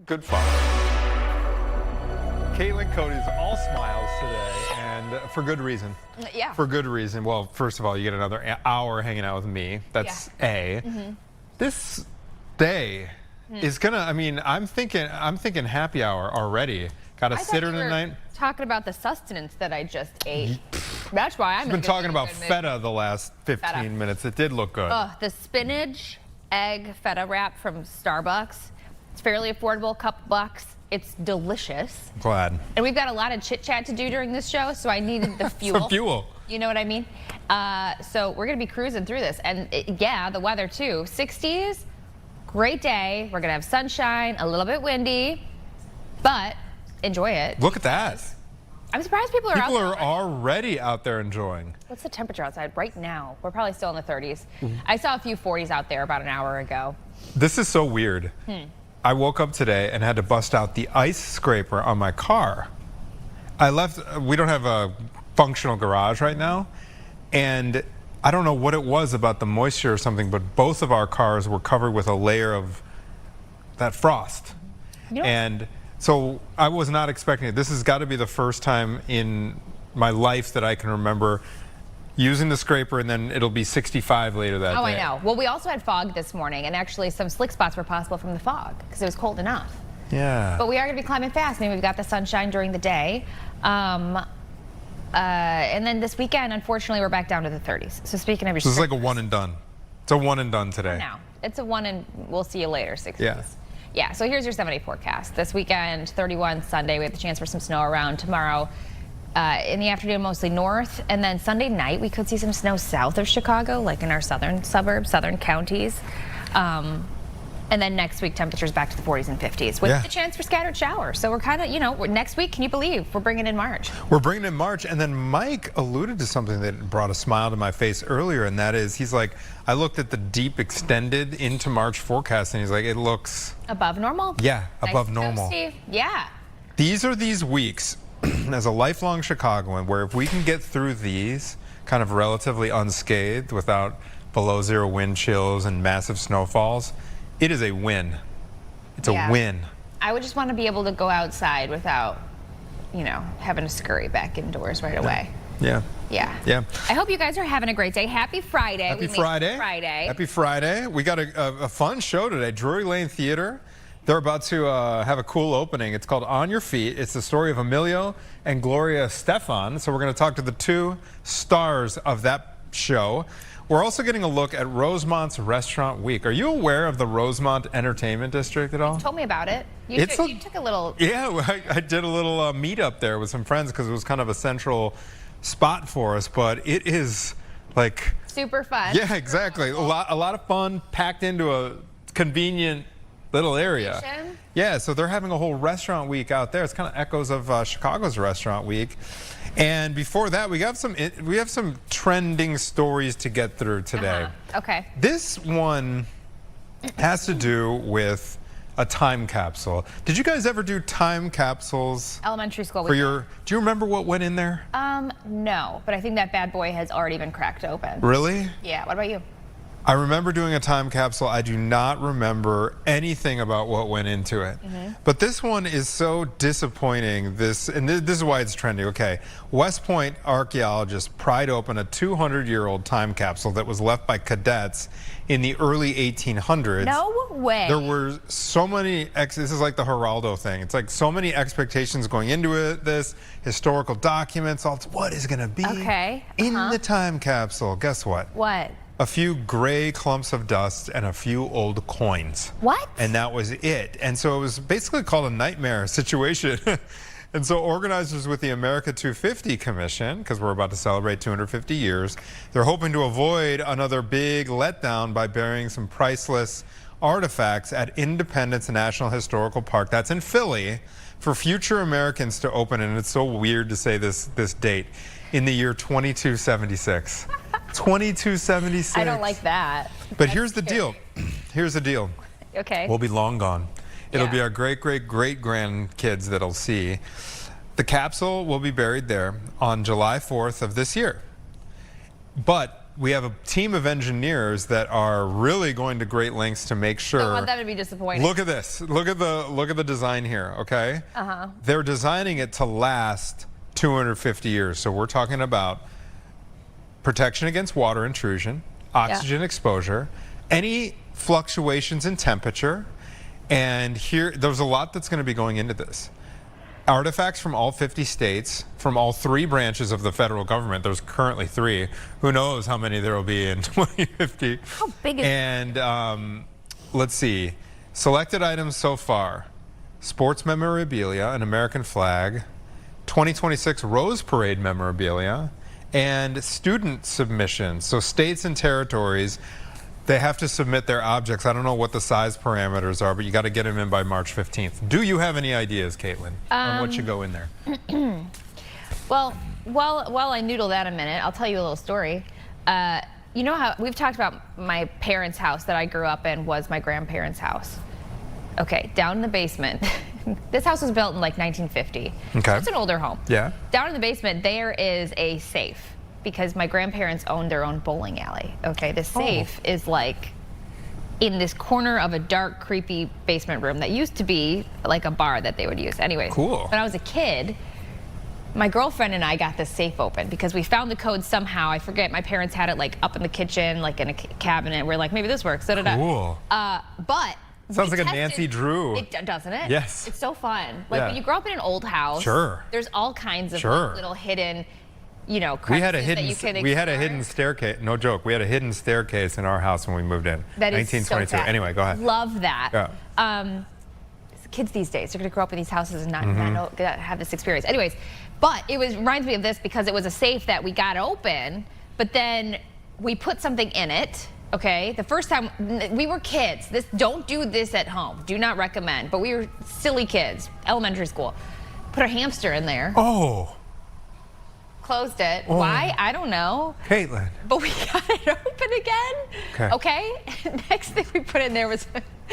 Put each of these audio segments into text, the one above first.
Good fun. Caitlin Cody's all smiles today, and for good reason. Yeah. For good reason. Well, first of all, you get another hour hanging out with me. That's A. This day is gonna. I mean, I'm thinking happy hour already. Got a sitter tonight. Talking about the sustenance that I just ate. That's why I'm been talking about feta the last 15 minutes. It did look good. The spinach egg feta wrap from Starbucks. It's fairly affordable, couple bucks. It's delicious. Glad. And we've got a lot of chit chat to do during this show, so I needed the fuel. Some fuel. You know what I mean? So we're gonna be cruising through this, and yeah, the weather too. 60s, great day. We're gonna have sunshine, a little bit windy, but enjoy it. Look at that. I'm surprised people are out there. People are already out there enjoying. What's the temperature outside right now? We're probably still in the 30s. I saw a few 40s out there about an hour ago. This is so weird. I woke up today and had to bust out the ice scraper on my car. We don't have a functional garage right now, and I don't know what it was about the moisture or something, but both of our cars were covered with a layer of that frost. And so I was not expecting it. This has got to be the first time in my life that I can remember using the scraper, and then it'll be 65 later that day. Oh, I know. Well, we also had fog this morning, and actually some slick spots were possible from the fog because it was cold enough. Yeah. But we are going to be climbing fast. I mean, we've got the sunshine during the day. And then this weekend, unfortunately, we're back down to the 30s. So speaking of your... So it's like a one and done. It's a one and done today. No, it's a one and we'll see you later, 60s. Yeah. Yeah, so here's your 7-day forecast. This weekend, 31 Sunday, we have the chance for some snow around. Tomorrow, in the afternoon, mostly north. And then Sunday night, we could see some snow south of Chicago, like in our southern suburbs, southern counties. And then next week, temperatures back to the 40s and 50s with the chance for scattered showers. So we're kind of, you know, next week, can you believe we're bringing in March? We're bringing in March. And then Mike alluded to something that brought a smile to my face earlier, and that is, he's like, I looked at the deep extended into March forecast, and he's like, it looks... above normal? Yeah, nice above normal. Yeah. These are these weeks, as a lifelong Chicagoan, where if we can get through these kind of relatively unscathed without below zero wind chills and massive snowfalls, it is a win. It's a win. I would just want to be able to go outside without, you know, having to scurry back indoors right away. Yeah. I hope you guys are having a great day. Happy Friday. Happy Friday. Happy Friday. We got a fun show today. Drury Lane Theater. They're about to have a cool opening. It's called On Your Feet. It's the story of Emilio and Gloria Estefan. So we're going to talk to the two stars of that show. We're also getting a look at Rosemont's Restaurant Week. Are you aware of the Rosemont Entertainment District at all? You told me about it. You took a little... Yeah, I did a little meetup there with some friends because it was kind of a central spot for us, but it is like... super fun. Yeah, exactly. A lot of fun packed into a convenient little area. Yeah, so they're having a whole restaurant week out there. It's kind of echoes of Chicago's Restaurant Week. And before that, we have some trending stories to get through today. Okay. This one has to do with a time capsule. Did you guys ever do time capsules? Elementary school. Do you remember what went in there? No, but I think that bad boy has already been cracked open. Really? Yeah. What about you? I remember doing a time capsule. I do not remember anything about what went into it. But this one is so disappointing. This is why it's trending. Okay, West Point archaeologists pried open a 200-year-old time capsule that was left by cadets in the early 1800s. No way. There were so many, this is like the Geraldo thing. It's like so many expectations going into it, this, historical documents, what is going to be in the time capsule. Guess what? What? A few gray clumps of dust and a few old coins. What? And that was it. And so it was basically called a nightmare situation. And so organizers with the America 250 Commission, because we're about to celebrate 250 years, they're hoping to avoid another big letdown by burying some priceless artifacts at Independence National Historical Park. That's in Philly for future Americans to open. And it's so weird to say this date, in the year 2276. 2276. I don't like that. But here's the deal. Here's the deal. Okay. We'll be long gone. It'll be our great-great-great-grandkids that'll see. The capsule will be buried there on July 4th of this year. But we have a team of engineers that are really going to great lengths to make sure. Don't want them to be disappointed. Look at this. Look at the design here. Okay. They're designing it to last 250 years. So we're talking about protection against water intrusion, oxygen exposure, any fluctuations in temperature, and there's a lot that's going to be going into this. Artifacts from all 50 states, from all 3 branches of the federal government. There's currently 3. Who knows how many there will be in 2050. How big is it? And let's see. Selected items so far. Sports memorabilia, an American flag, 2026 Rose Parade memorabilia, and student submissions. So states and territories, they have to submit their objects. I don't know what the size parameters are, but you got to get them in by March 15th. Do you have any ideas, Caitlin, on what should go in there? Well, while I noodle that a minute, I'll tell you a little story. You know how we've talked about my parents' house that I grew up in was my grandparents' house. Okay, down in the basement. This house was built in like 1950. Okay. It's an older home. Yeah. Down in the basement, there is a safe because my grandparents owned their own bowling alley. Okay, the safe is like in this corner of a dark, creepy basement room that used to be like a bar that they would use. Anyways, cool. When I was a kid, my girlfriend and I got the safe open because we found the code somehow. I forget, my parents had it like up in the kitchen, like in a cabinet. We're like, maybe this works. Cool. But sounds like a tested, Nancy Drew. Doesn't it? Yes. It's so fun. Like when you grow up in an old house, there's all kinds of like, little hidden, you know, we had a hidden staircase. No joke. We had a hidden staircase in our house when we moved in. That is 1922. So anyway, go ahead. Love that. Yeah. Kids these days, they're going to grow up in these houses and not have this experience. Anyways, but it reminds me of this because it was a safe that we got open, but then we put something in it. Okay, the first time we were kids. Don't do this at home. Do not recommend. But we were silly kids, elementary school. Put a hamster in there. Oh. Closed it. Oh. Why? I don't know. Caitlin. But we got it open again. Okay. Next thing we put in there was.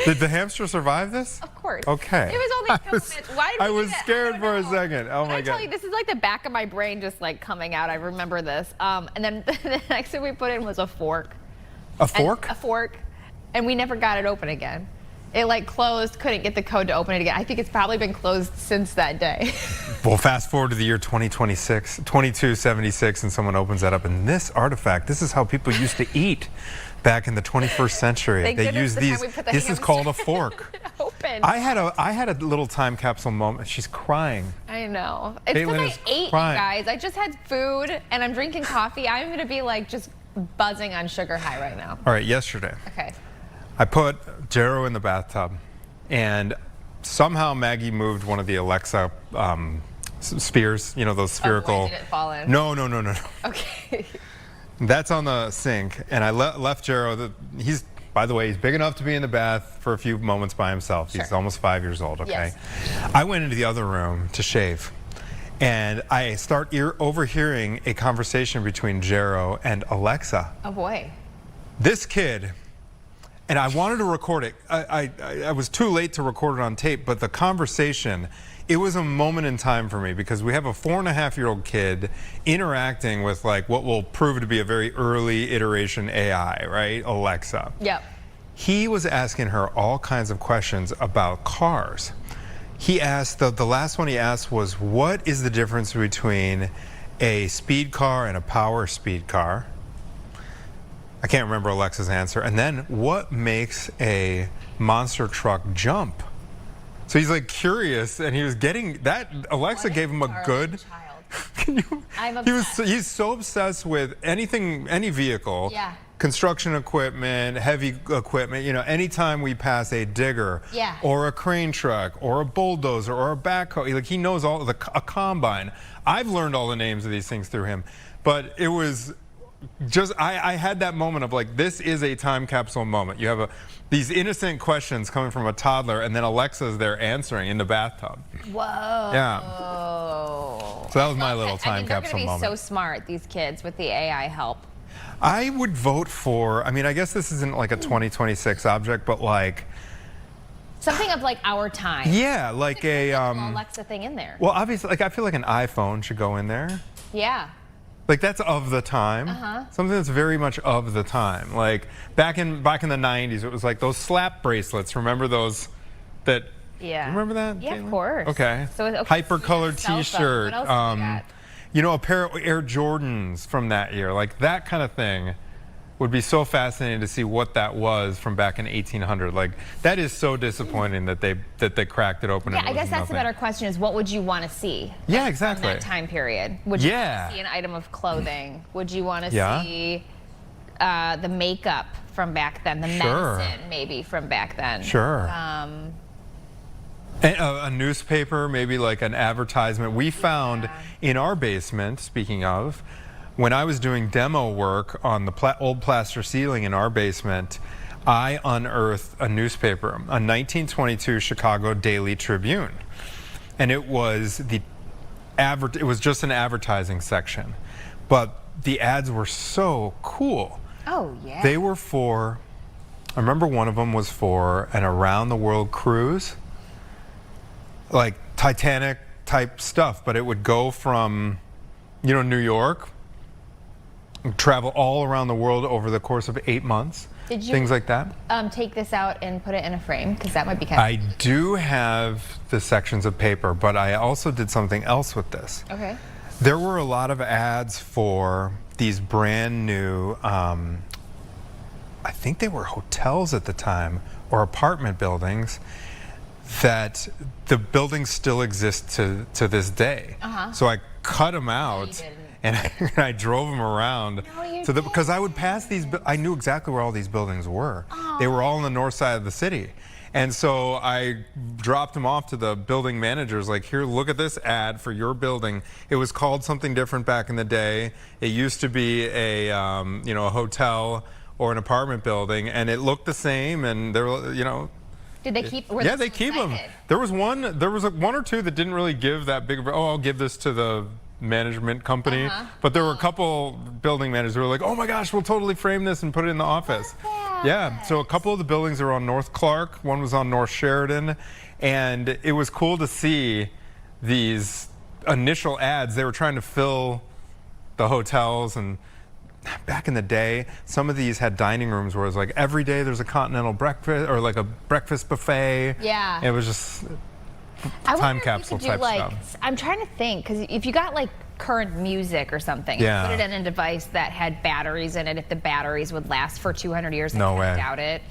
Did the hamster survive this? Of course. Okay. It was only a couple minutes. Why did we I was do that? scared for a second. Oh my God. I tell you, this is like the back of my brain just like coming out. I remember this. And then the next thing we put in was a fork. A fork? A fork. And we never got it open again. It like closed, couldn't get the code to open it again. I think it's probably been closed since that day. Well, fast forward to the year 2026, 2276, and someone opens that up. And this artifact, this is how people used to eat back in the 21st century. They used these. This is called a fork. Open. I had a little time capsule moment. She's crying. I know. It's because I ate, you guys. I just had food and I'm drinking coffee. I'm going to be like just buzzing on sugar high right now. All right, yesterday. Okay. I put Jero in the bathtub, and somehow Maggie moved one of the Alexa spheres, you know, those spherical. Why did it fall in? No. Okay. That's on the sink, and I left Jero. He's, by the way, he's big enough to be in the bath for a few moments by himself. He's almost 5 years old, okay? Yes. I went into the other room to shave, and I start overhearing a conversation between Jero and Alexa. Oh, boy. This kid... And I wanted to record it. I was too late to record it on tape, but the conversation, it was a moment in time for me because we have a 4.5-year-old kid interacting with like what will prove to be a very early iteration AI, right? Alexa. Yep. He was asking her all kinds of questions about cars. He asked, the last one he asked was, what is the difference between a speed car and a power speed car? I can't remember Alexa's answer. And then, what makes a monster truck jump? So he's like curious, and he was getting that. Alexa gave him a good. I'm obsessed. He's so obsessed with anything, any vehicle. Yeah. Construction equipment, heavy equipment. You know, anytime we pass a digger, or a crane truck, or a bulldozer, or a backhoe, like he knows all a combine. I've learned all the names of these things through him, but it was. I had that moment of like, this is a time capsule moment. You have these innocent questions coming from a toddler, and then Alexa's there answering in the bathtub. Whoa. Yeah. So that was my little time capsule moment. They're going to be so smart, these kids, with the AI help. I would vote for, I mean, I guess this isn't like a 2026 object, but like... something of like our time. Yeah, like a... Alexa thing in there. Well, obviously, like I feel like an iPhone should go in there. Yeah. Like that's of the time. Something that's very much of the time. Like back in the 90s, it was like those slap bracelets. Remember those? That. Yeah. You remember that? Yeah, Caitlin? of course. Okay. So hyper-colored cell phone. T-shirt. What else do we got? You know, a pair of Air Jordans from that year. Like that kind of thing would be so fascinating to see what that was from back in 1800. Like that is so disappointing that they cracked it open. Yeah, and it I guess was that's nothing. a better question: is what would you want to see? Yeah, exactly. From that time period. Would you want to see an item of clothing? Would you want to see the makeup from back then? The medicine, maybe from back then. Sure. A newspaper, maybe like an advertisement. We found in our basement, speaking of, when I was doing demo work on the old plaster ceiling in our basement, I unearthed a newspaper, a 1922 Chicago Daily Tribune. And it was it was just an advertising section. But the ads were so cool. Oh, yeah. They were I remember one of them was for an around the world cruise. Like Titanic type stuff, but it would go from, New York, travel all around the world over the course of 8 months. Did you things like that? Take this out and put it in a frame? Because that might be kind of... I do have the sections of paper, but I also did something else with this. Okay. There were a lot of ads for these brand new, I think they were hotels at the time, or apartment buildings, that the buildings still exist to this day. So I cut them out and I drove them around because I would pass these. I knew exactly where all these buildings were. They were all on the north side of the city. And so I dropped them off to the building managers, like, here, look at this ad for your building. It was called something different back in the day. It used to be a hotel or an apartment building, and it looked the same, and there were, Did they keep? Yeah, they keep them. There was one or two that didn't really give that big of I'll give this to the management company. But there were a couple building managers who were like, oh my gosh, we'll totally frame this and put it in the office. Yeah, so a couple of the buildings are on North Clark, one was on North Sheridan, and it was cool to see these initial ads. They were trying to fill the hotels, and back in the day, some of these had dining rooms where it was like every day there's a continental breakfast or like a breakfast buffet. Yeah. It was just time capsule type stuff. I'm trying to think, because if you got like current music or something, and put it in a device that had batteries in it, if the batteries would last for 200 years, no way. I doubt it.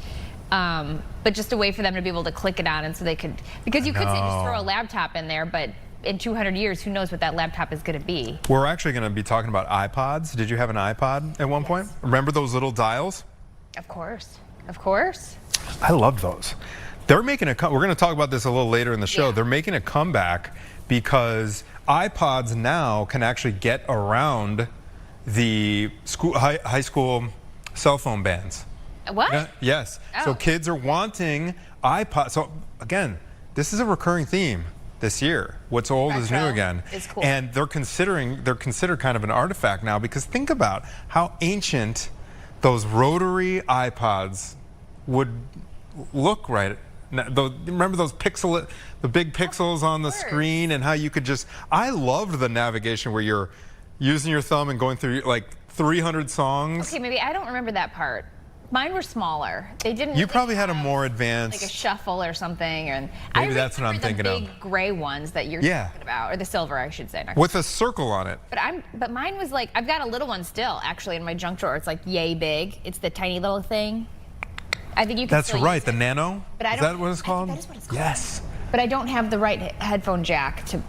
But just a way for them to be able to click it on, and so they could, because you could say just throw a laptop in there, but in 200 years, who knows what that laptop is going to be. We're actually going to be talking about iPods. Did you have an iPod at one point? Remember those little dials? Of course. Of course. I love those. They're making we're going to talk about this a little later in the show. They're making a comeback because iPods now can actually get around the high school cell phone bans. What? Yeah, yes. So kids are wanting iPods. So again, this is a recurring theme this year. What's old is new again. It's cool. And they're considered kind of an artifact now, because think about how ancient those rotary iPods would look right now. Remember those the big pixels on the screen, and how you could I loved the navigation where you're using your thumb and going through like 300 songs. Okay, maybe I don't remember that part. Mine were smaller. They didn't. You probably had a more advanced, like a shuffle or something, and maybe that's what I'm thinking of. The big gray ones that you're talking about, or the silver, I should say. With a circle on it. But mine was like, I've got a little one still, actually, in my junk drawer. It's like yay big. It's the tiny little thing. I think you can. That's right, the Nano. But is that what it's called? That is what it's called. Yes. But I don't have the right headphone jack to.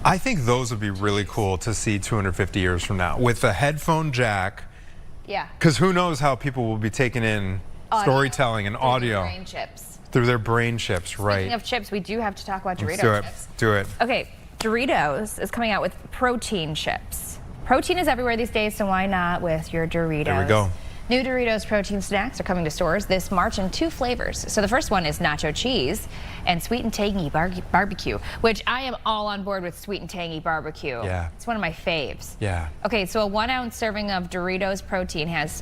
I think those would be really cool to see 250 years from now with a headphone jack. Yeah. Because who knows how people will be taking in storytelling and audio brain chips. Through their brain chips, right? Speaking of chips, we do have to talk about Doritos chips. Do it. Okay, Doritos is coming out with protein chips. Protein is everywhere these days, so why not with your Doritos? There we go. New Doritos protein snacks are coming to stores this March in 2 flavors. So the first one is nacho cheese and sweet and tangy barbecue, which I am all on board with sweet and tangy barbecue. Yeah. It's one of my faves. Yeah. Okay, so a 1-ounce serving of Doritos protein has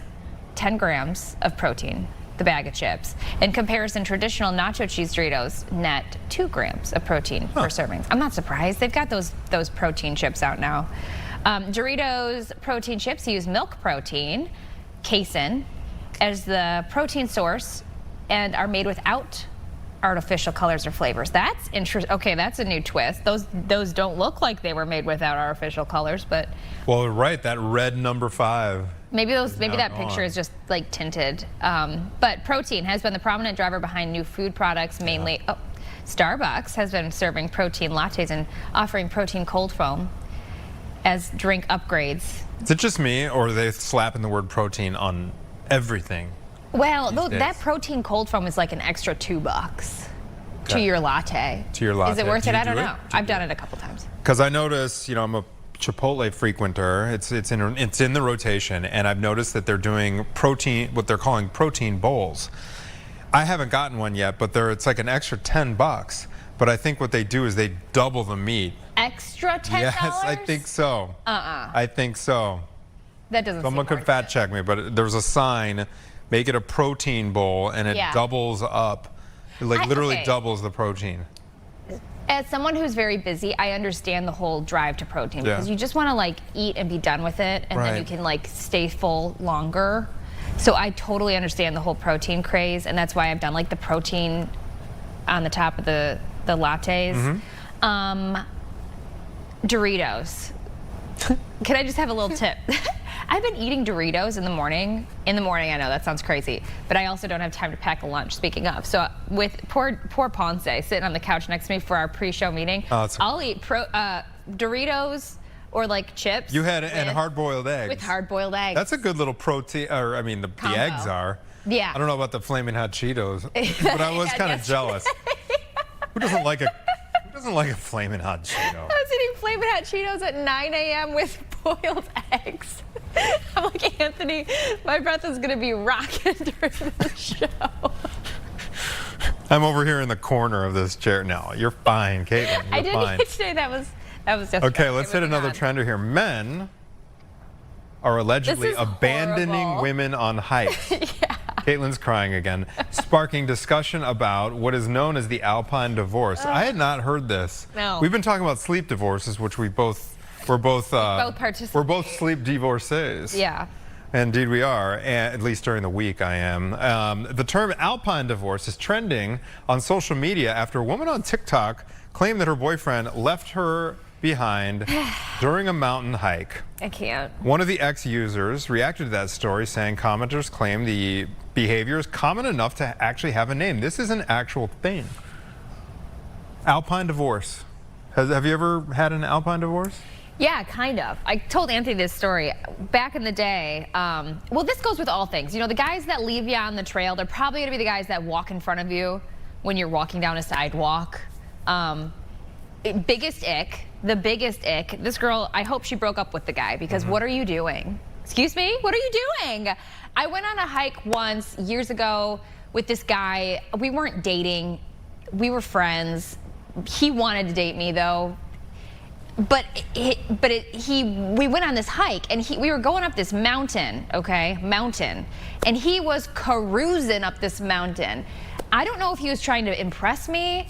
10 grams of protein, the bag of chips. In comparison, traditional nacho cheese Doritos net 2 grams of protein per serving. I'm not surprised. They've got those protein chips out now. Doritos protein chips use milk protein, casein, as the protein source and are made without artificial colors or flavors. That's interesting. Okay, that's a new twist. Those don't look like they were made without artificial colors, but Well, right, that red number 5. maybe that gone. picture is just like tinted. But protein has been the prominent driver behind new food products, mainly. Oh, Starbucks has been serving protein lattes and offering protein cold foam as drink upgrades. Is it just me, or are they slapping the word protein on everything? Well, days. that protein cold foam is like an extra $2 to Okay. your latte. To your latte. Is it worth Do it? you I don't do it? know. I've done it a couple times. Because I notice, I'm a Chipotle frequenter. It's in the rotation, and I've noticed that they're doing protein, what they're calling protein bowls. I haven't gotten one yet, but it's like an extra $10. But I think what they do is they double the meat. Extra $10? Yes, I think so. I think so. That doesn't Someone seem could worth fact it. check me, but there's a sign, make it a protein bowl, and it Yeah. doubles up. It literally okay. doubles the protein. As someone who's very busy, I understand the whole drive to protein Yeah. because you just want to like eat and be done with it, and then Right. you can like stay full longer. So I totally understand the whole protein craze, and that's why I've done like the protein on the top of the lattes. Doritos. Can I just have a little tip? I've been eating Doritos in the morning. I know that sounds crazy, but I also don't have time to pack a lunch, speaking of. So with poor Ponce sitting on the couch next to me for our pre-show meeting, I'll eat Doritos or like chips. You had and hard-boiled eggs. With hard-boiled eggs. That's a good little protein, or I mean, the eggs are. Yeah. I don't know about the Flaming Hot Cheetos, but I was Yeah, kind of yesterday. jealous. Who doesn't like a Flaming Hot Cheeto? I was eating Flamin' Hot Cheetos at 9 a.m. with boiled eggs. I'm like, Anthony, my breath is gonna be rocking during the show. I'm over here in the corner of this chair. No, you're fine, Caitlin. I You're didn't fine. eat today. That was just Okay, let's hit moving another on. trender here. Men are allegedly This is abandoning horrible. women on hikes. Caitlin's crying again, sparking discussion about what is known as the Alpine divorce. I had not heard this. No. We've been talking about sleep divorces, which we're both participate. we're both sleep divorcees. Yeah. Indeed we are, and at least during the week I am. The term Alpine divorce is trending on social media after a woman on TikTok claimed that her boyfriend left her behind during a mountain hike. I can't. One of the ex-users reacted to that story, saying commenters claim the behavior is common enough to actually have a name. This is an actual thing. Alpine divorce. Have you ever had an Alpine divorce? Yeah, kind of. I told Anthony this story back in the day. Well, this goes with all things. The guys that leave you on the trail, they're probably going to be the guys that walk in front of you when you're walking down a sidewalk. The biggest ick. This girl, I hope she broke up with the guy because what are you doing? Excuse me? What are you doing? I went on a hike once years ago with this guy. We weren't dating. We were friends. He wanted to date me though. But we went on this hike and we were going up this mountain, and he was cruising up this mountain. I don't know if he was trying to impress me.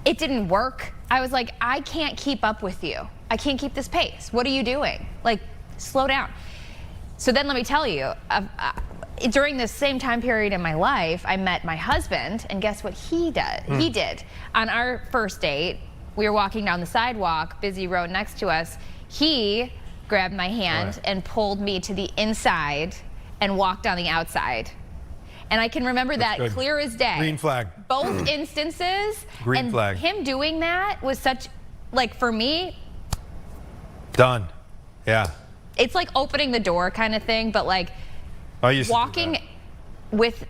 It didn't work. I was like, I can't keep up with you. I can't keep this pace. What are you doing? Like, slow down. So then let me tell you, during this same time period in my life, I met my husband, and guess what he did? He did. On our first date, we were walking down the sidewalk, busy road next to us. He grabbed my hand and pulled me to the inside and walked on the outside. And I can remember that good. clear as day. Green flag. Both instances. Green and flag. him doing that was such, like, for me, Done. Yeah. it's like opening the door kind of thing, but like I used to do walking that. with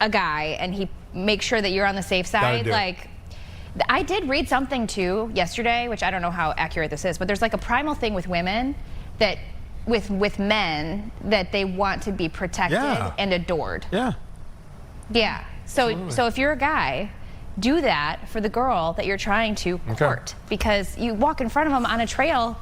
a guy and he makes sure that you're on the safe side. do it. Like, I did read something too yesterday, which I don't know how accurate this is, but there's like a primal thing with women that with men that they want to be protected Yeah. and adored. Yeah. Yeah. So Absolutely. so if you're a guy, do that for the girl that you're trying to court, because you walk in front of them on a trail.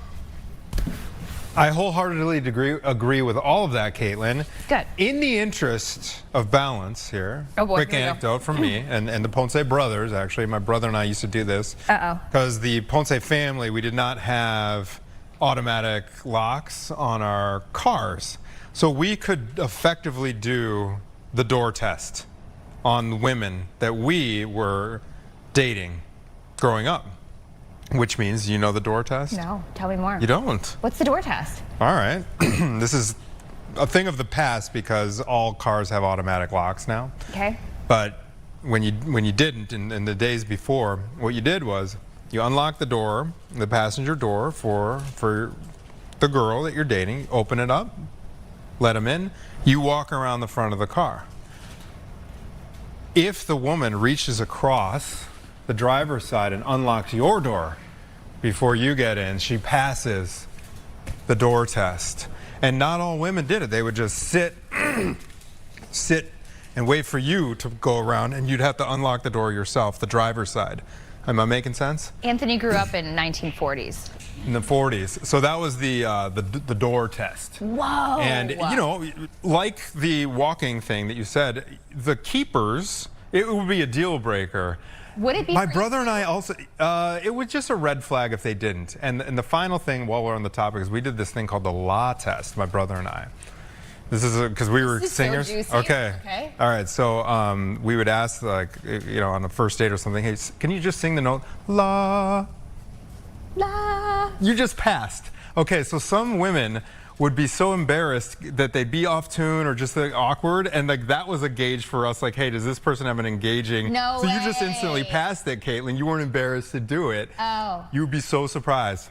I wholeheartedly agree with all of that, Caitlin. Good. In the interest of balance here, Oh, boy, quick here we go. anecdote from me and the Ponce brothers, actually. My brother and I used to do this. Uh-oh. Because the Ponce family, we did not have automatic locks on our cars. So we could effectively do the door test on women that we were dating growing up. Which means, you know the door test? No, tell me more. You don't? What's the door test? All right. This is a thing of the past because all cars have automatic locks now. Okay. But when you didn't, in the days before, what you did was you unlock the door, the passenger door for the girl that you're dating, open it up, let them in, you walk around the front of the car. If the woman reaches across the driver's side and unlocks your door before you get in, she passes the door test. And not all women did it. They would just sit and wait for you to go around, and you'd have to unlock the door yourself, the driver's side. Am I making sense? Anthony grew up in 1940s. In the 40s. So that was the door test. Whoa. And, you know, like the walking thing that you said, the keepers, it would be a deal breaker. Would it be? My brother and I also, it was just a red flag if they didn't. And the final thing, while we're on the topic, is we did this thing called the law test, my brother and I. This is because we were singers. So juicy. Okay. All right. So we would ask, like, you know, on a first date or something, hey, can you just sing the note, la, la? You just passed. Okay. So some women would be so embarrassed that they'd be off tune or just like awkward, and like that was a gauge for us. Like, hey, does this person have an engaging? No So way. you just instantly passed it, Caitlin. You weren't embarrassed to do it. Oh. You would be so surprised.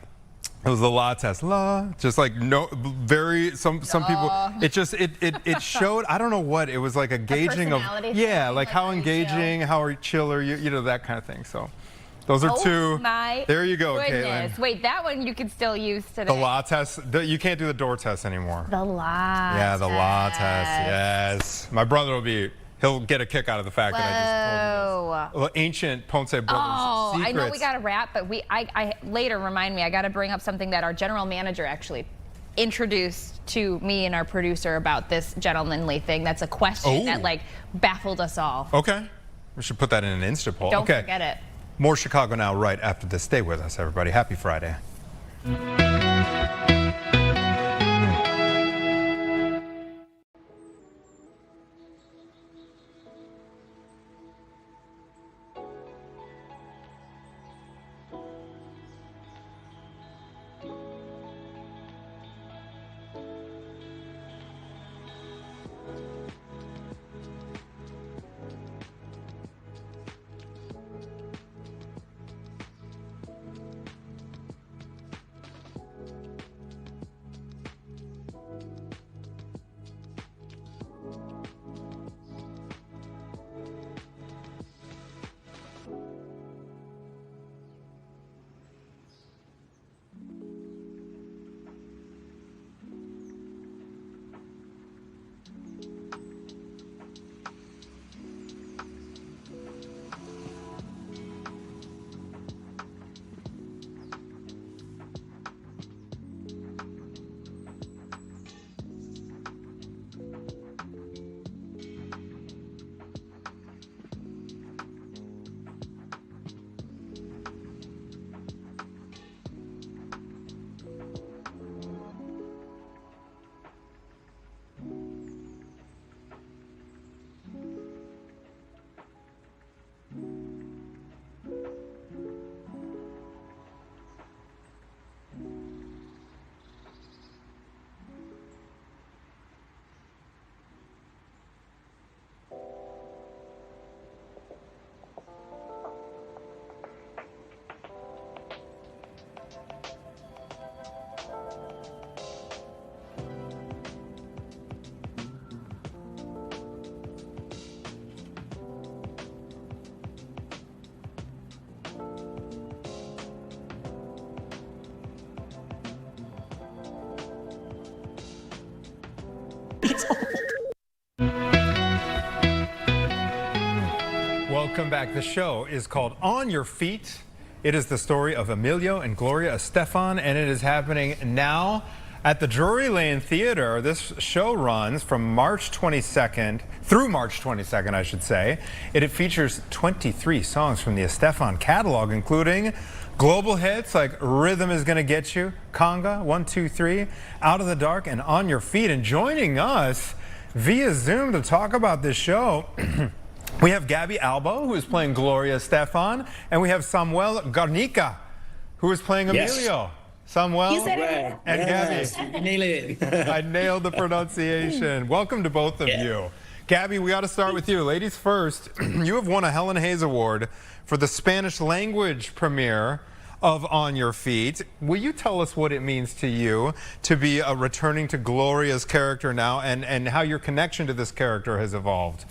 It was the law test. La, just like no, very some people. It just it showed. I don't know what it was, like a gauging of. personality Yeah, thing, like how engaging, how chill are you? You know, that kind of thing. So, those are two. My there you go, goodness. Caitlin. Wait, that one you could still use today. The law test. You can't do the door test anymore. The law. Yeah, the law test. Yes, my brother will be. He'll get a kick out of the fact that I just told him this. Well, ancient Ponce brothers secrets. I know we got to wrap, but I later remind me, I got to bring up something that our general manager actually introduced to me and our producer about this gentlemanly thing. That's a question that like baffled us all. Okay, we should put that in an Insta poll. Don't forget it. More Chicago Now right after this. Stay with us, everybody. Happy Friday. Welcome back. The show is called On Your Feet. It is the story of Emilio and Gloria Estefan, and it is happening now. At the Drury Lane Theater, this show runs from March 22nd through March 22nd, I should say. It features 23 songs from the Estefan catalog, including global hits like Rhythm Is Gonna Get You, Conga, 1, 2, 3, Out of the Dark, and On Your Feet. And joining us via Zoom to talk about this show, we have Gabby Albo, who is playing Gloria Estefan, and we have Samuel Garnica, who is playing Emilio. Samuel and Gabby. Nailed it. I nailed the pronunciation. Welcome to both of you. Gabby, we ought to start with you. Ladies first, you have won a Helen Hayes Award for the Spanish language premiere of On Your Feet. Will you tell us what it means to you to be returning to Gloria's character now, and how your connection to this character has evolved?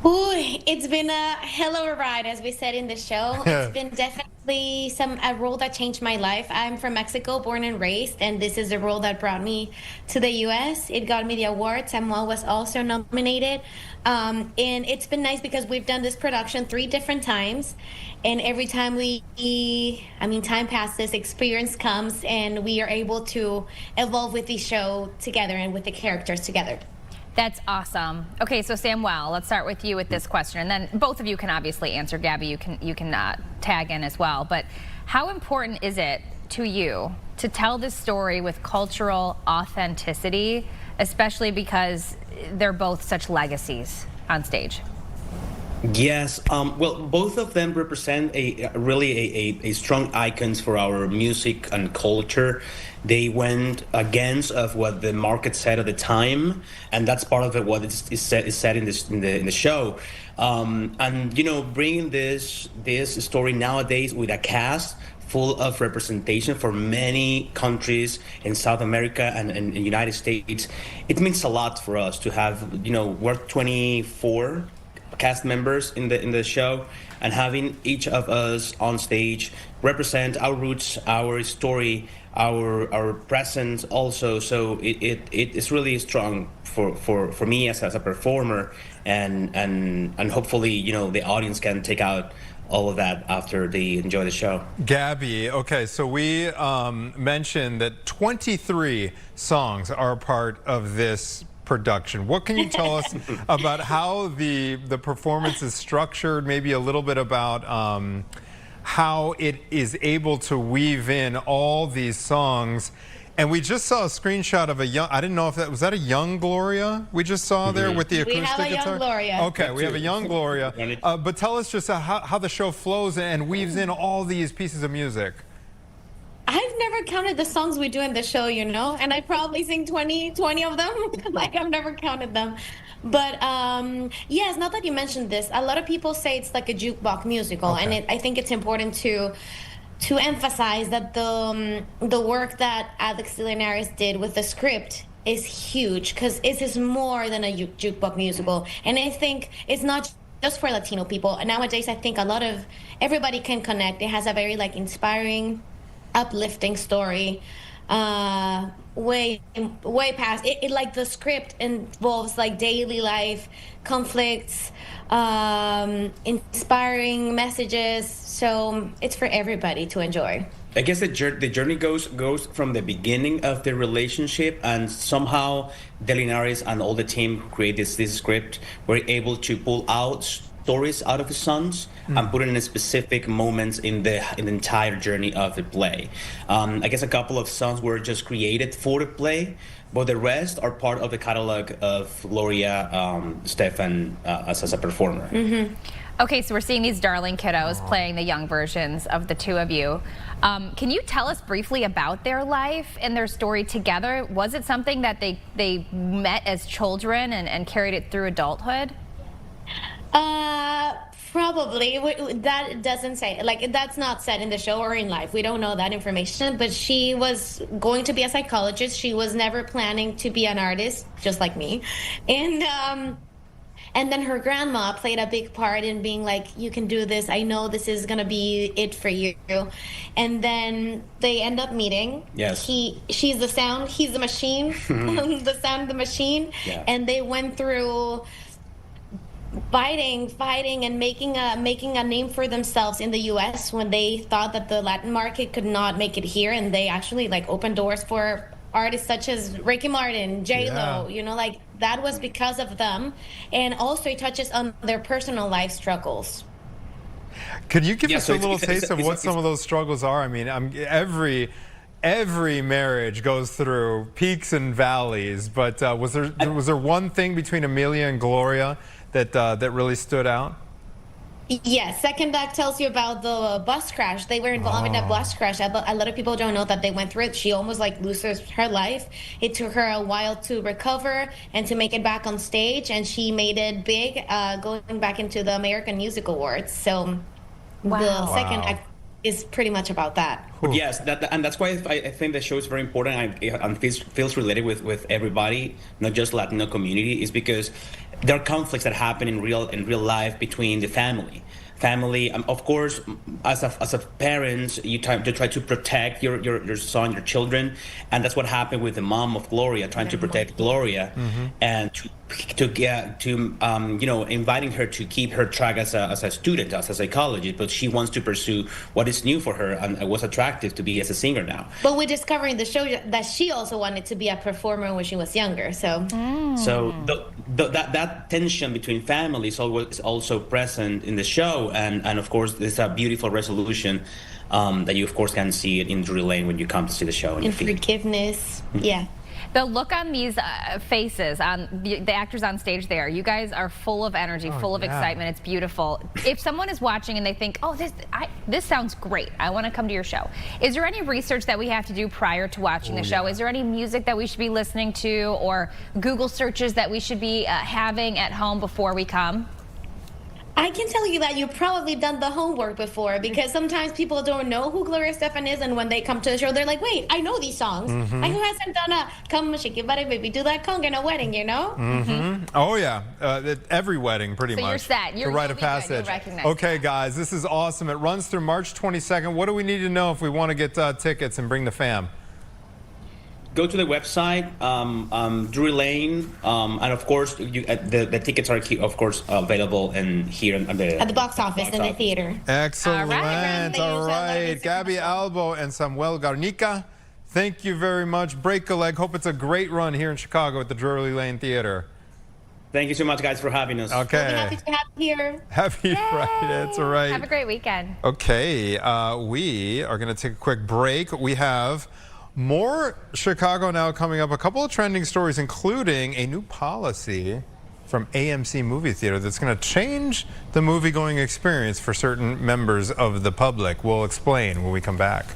Ooh, it's been a hell of a ride, as we said in the show. It's been definitely a role that changed my life. I'm from Mexico, born and raised, and this is a role that brought me to the U.S. It got me the award. Samuel was also nominated. And it's been nice because we've done this production 3 different times. And every time time passes, experience comes, and we are able to evolve with the show together and with the characters together. That's awesome. Okay, so Samuel, let's start with you with this question, and then both of you can obviously answer. Gabby, you can tag in as well. But how important is it to you to tell this story with cultural authenticity, especially because they're both such legacies on stage? Yes, well, both of them represent a strong icons for our music and culture. They went against of what the market said at the time, and that's part of it. What is said in the show, and bringing this story nowadays with a cast full of representation for many countries in South America and in the United States, it means a lot for us to have. We're 24 cast members in the show, and having each of us on stage represent our roots, our story, our presence also. So it is really strong for me as a performer, and hopefully the audience can take out all of that after they enjoy the show. Gabby, okay, so we mentioned that 23 songs are a part of this production. What can you tell us about how the performance is structured? Maybe a little bit about how it is able to weave in all these songs. And we just saw a screenshot of a young, I didn't know if was that a young Gloria we just saw there with the acoustic guitar? We have a young Gloria. Okay, we have a young Gloria. But tell us just how the show flows and weaves in all these pieces of music. I've never counted the songs we do in the show, and I probably sing 20 of them. Like, I've never counted them. But yes, now that you mentioned this, a lot of people say it's like a jukebox musical, okay. And I think it's important to emphasize that the work that Alex Linares did with the script is huge, because it is more than a jukebox musical. And I think it's not just for Latino people. Nowadays, I think everybody can connect. It has a very inspiring, uplifting story, way past it. Like, the script involves daily life conflicts, inspiring messages, so it's for everybody to enjoy. I guess the journey goes from the beginning of the relationship, and somehow Delinares and all the team who created this script were able to pull out stories out of his sons and put it in specific moments in the entire journey of the play. I guess a couple of songs were just created for the play, but the rest are part of the catalog of Gloria Estefan as a performer. Mm-hmm. Okay, so we're seeing these darling kiddos playing the young versions of the two of you. Can you tell us briefly about their life and their story together? Was it something that they met as children and carried it through adulthood? Probably. That doesn't say, that's not said in the show or in life. We don't know that information, but she was going to be a psychologist. She was never planning to be an artist, just like me. And then her grandma played a big part in being like, you can do this. I know this is going to be it for you. And then they end up meeting. Yes. She's the sound, he's the machine, the sound, the machine. Yeah. And they went through fighting and making a name for themselves in the U.S. when they thought that the Latin market could not make it here, and they actually opened doors for artists such as Ricky Martin, J-Lo, Yeah. like that was because of them. And also it touches on their personal life struggles. Could you give Yeah, us so a little taste of what some of those struggles are? I mean, every marriage goes through peaks and valleys, but was there one thing between Amelia and Gloria that really stood out? Yes, second act tells you about the bus crash. They were involved in a bus crash. A lot of people don't know that they went through it. She almost like loses her life. It took her a while to recover and to make it back on stage, and she made it big, going back into the American Music Awards. So the second Wow. act is pretty much about that. But yes, and that's why I think the show is very important and feels related with everybody, not just Latino community, is because there are conflicts that happen in real life between the family. Of course, as a parents, you try to protect your son, your children, and that's what happened with the mom of Gloria, trying to protect Gloria, and to get to inviting her to keep her track as a student, as a psychologist, but she wants to pursue what is new for her, and it was attractive to be as a singer now. But we discover in the show that she also wanted to be a performer when she was younger. So that tension between families is also present in the show, and of course there's a beautiful resolution that you of course can see it in Drury Lane when you come to see the show. and forgiveness, yeah. The look on these faces, on the actors on stage there, you guys are full of energy, full of excitement. It's beautiful. If someone is watching and they think, oh, this sounds great, I want to come to your show, is there any research that we have to do prior to watching the show? Is there any music that we should be listening to or Google searches that we should be having at home before we come? I can tell you that you've probably done the homework before, because sometimes people don't know who Gloria Estefan is, and when they come to the show, they're like, wait, I know these songs. Like, who hasn't done a Come Shake Your Body Baby, do that conga in a wedding, Oh yeah, at every wedding pretty So much. you're set. To rite of passage. Okay, guys, this is awesome. It runs through March 22nd. What do we need to know if we want to get tickets and bring the fam? Go to the website, Drury Lane, and of course, the tickets are of course available here at at the box office in the theater. Excellent. right. All right. Gabby Albo and Samuel Garnica, thank you very much. Break a leg. Hope it's a great run here in Chicago at the Drury Lane Theater. Thank you so much, guys, for having us. Okay. We'll be happy to have you here. Happy Friday. That's all right. Have a great weekend. Okay. We are going to take a quick break. We have more Chicago Now coming up. A couple of trending stories, including a new policy from AMC Movie Theater that's going to change the movie-going experience for certain members of the public. We'll explain when we come back.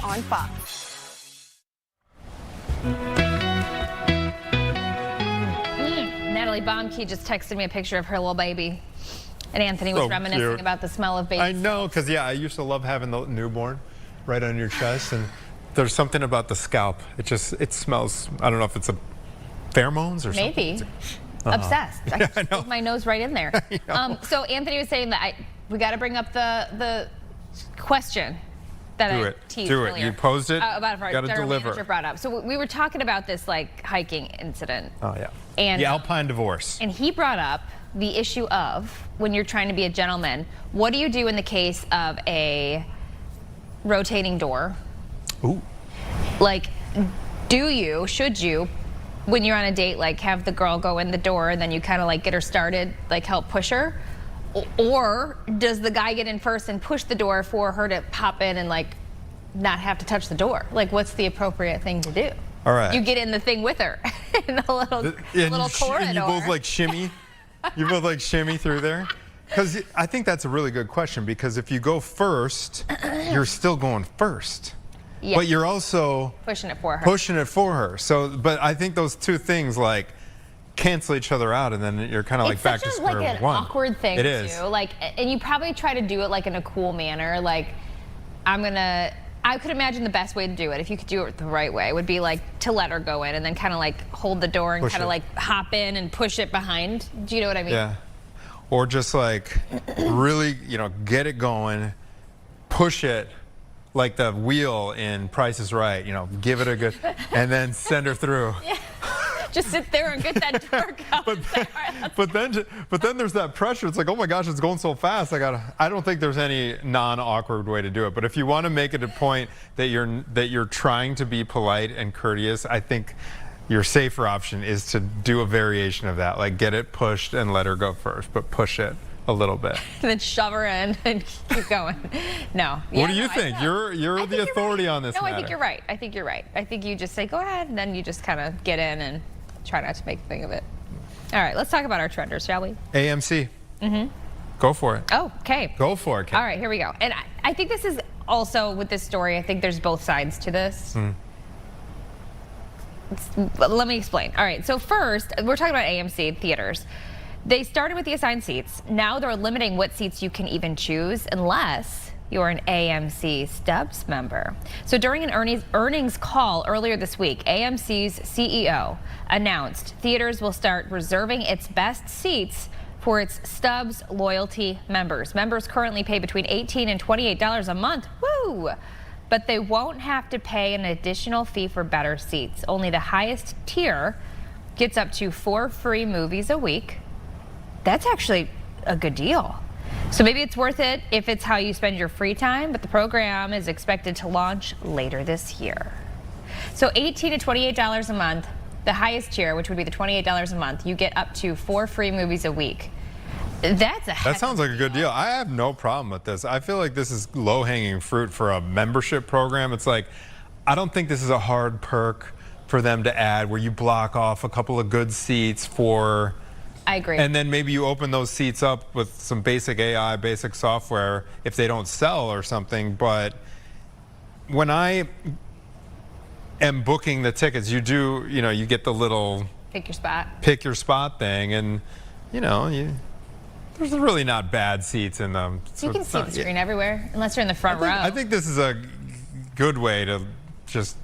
on Fox. Natalie Baumke just texted me a picture of her little baby. And Anthony was So reminiscing cute. about the smell of baby. I know, because I used to love having the newborn right on your chest, and there's something about the scalp. It smells. I don't know if it's a pheromones or Maybe. something. Obsessed. I Yeah, I just know. stick my nose right in there. know. So Anthony was saying that we got to bring up the question that Do I it. teased Do it. earlier. You posed it. About our, Gotta that our deliver. manager brought up. So we were talking about this like hiking incident. Oh yeah. And the Alpine divorce. And he brought up the issue of when you're trying to be a gentleman, what do you do in the case of a rotating door? Ooh. Like, should you, when you're on a date, like have the girl go in the door and then you kind of like get her started, like help push her? Or does the guy get in first and push the door for her to pop in and like not have to touch the door? Like, what's the appropriate thing to do? All right. You get in the thing with her in the little corridor. And you both like shimmy. You both like shimmy through there. Because I think that's a really good question, because if you go first, you're still going first. Yeah. But you're also Pushing it for her. pushing it for her. So, but I think those two things like cancel each other out, and then you're kind of like It's back such to a, square like an one. awkward thing It too. is. Like, and you probably try to do it like in a cool manner. Like, I could imagine the best way to do it, if you could do it the right way, would be like to let her go in and then kind of like hold the door and Push kind it. of like hop in and push it behind. Do you know what I mean? Yeah. Or just like really, get it going, push it like the wheel in Price is Right, give it a good, and then send her through. Just sit there and get that door going. But then there's that pressure. It's like, oh my gosh, it's going so fast. I don't think there's any non-awkward way to do it. But if you want to make it a point that you're trying to be polite and courteous, I think your safer option is to do a variation of that, like get it pushed and let her go first, but push it a little bit. And then shove her in and keep going. No. What do you think? You're the authority on this No, matter. I think you're right. I think you just say, go ahead, and then you just kind of get in and try not to make a thing of it. All right, let's talk about our trenders, shall we? AMC. Mm-hmm. Go for it. Oh, okay. Go for it, Kate. All right, here we go. And I think this is also, with this story, I think there's both sides to this. Let me explain. All right, so first, we're talking about AMC theaters. They started with the assigned seats. Now they're limiting what seats you can even choose unless you're an AMC Stubs member. So during an earnings call earlier this week, AMC's CEO announced theaters will start reserving its best seats for its Stubs loyalty members. Members currently pay between $18 and $28 a month. Woo! But they won't have to pay an additional fee for better seats. Only the highest tier gets up to 4 free movies a week. That's actually a good deal. So maybe it's worth it if it's how you spend your free time, but the program is expected to launch later this year. So $18 to $28 a month, the highest tier, which would be the $28 a month, you get up to 4 free movies a week. That sounds like a good deal. I have no problem with this. I feel like this is low-hanging fruit for a membership program. It's like, I don't think this is a hard perk for them to add where you block off a couple of good seats for... I agree. And then maybe you open those seats up with some basic AI, basic software if they don't sell or something. But when I am booking the tickets, you get the little... Pick your spot thing, and, there's really not bad seats in them. So you can see the screen everywhere, unless you're in the front row. I think this is a good way to just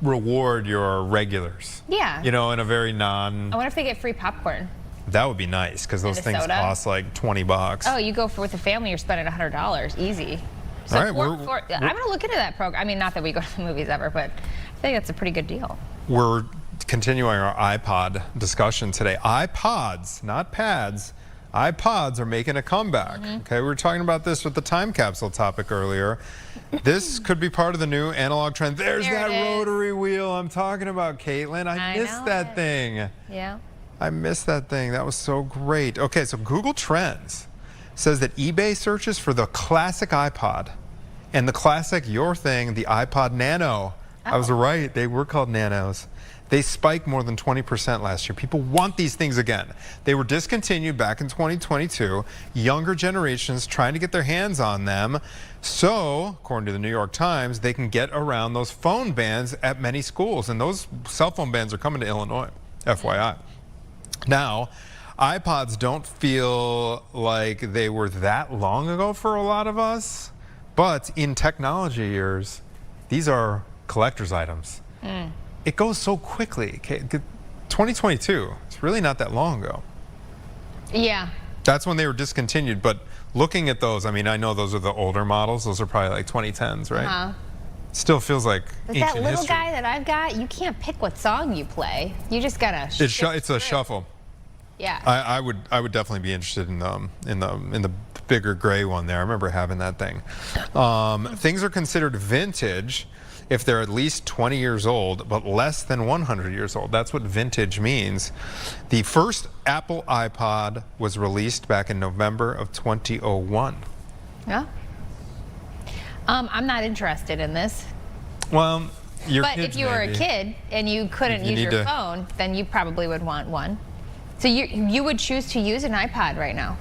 reward your regulars. Yeah. In a very I wonder if they get free popcorn. That would be nice, because those And a things soda. cost like $20. Oh, you go with a family, you're spending $100, easy. So All right, I'm going to look into that program. I mean, not that we go to the movies ever, but I think that's a pretty good deal. We're continuing our iPod discussion today. iPods, not pads. iPods are making a comeback. Okay, we were talking about this with the time capsule topic earlier. This could be part of the new analog trend. There's There that it is. rotary wheel I'm talking about, Caitlin. I missed know that it. thing. Yeah. I missed that thing. That was so great. Okay, so Google Trends says that eBay searches for the classic iPod and the classic, your thing, the iPod Nano. I was right. They were called Nanos. They spiked more than 20% last year. People want these things again. They were discontinued back in 2022. Younger generations trying to get their hands on them. So, according to the New York Times, they can get around those phone bans at many schools. And those cell phone bans are coming to Illinois, FYI. Now, iPods don't feel like they were that long ago for a lot of us. But in technology years, these are collector's items. It goes so quickly. 2022, it's really not that long ago. Yeah. That's when they were discontinued. But looking at those, I mean, I know those are the older models. Those are probably like 2010s, right? Still feels like But ancient that little history. guy that I've got, you can't pick what song you play. You just gotta. It's a shuffle. Yeah. I would definitely be interested in the bigger gray one there. I remember having that thing. Things are considered vintage if they're at least 20 years old, but less than 100 years old. That's what vintage means. The first Apple iPod was released back in November of 2001. Yeah. I'm not interested in this. Well, But if you were a kid and you couldn't use your phone, then you probably would want one. So you would choose to use an iPod right now?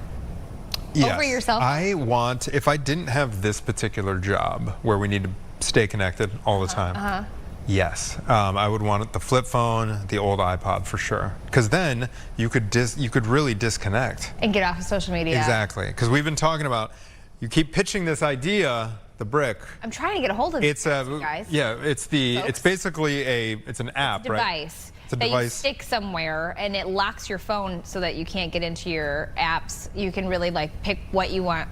Yes. Over your cell phone? If I didn't have this particular job where we need to stay connected all the time, yes, I would want the flip phone, the old iPod for sure. Because then you could really disconnect. And get off of social media. Exactly. Because we've been talking about, you keep pitching this idea, the brick. I'm trying to get a hold of It's you guys. Yeah, it's basically it's an app, right? Device. It's a that device. You stick somewhere and it locks your phone so that you can't get into your apps. You can really like pick what you want.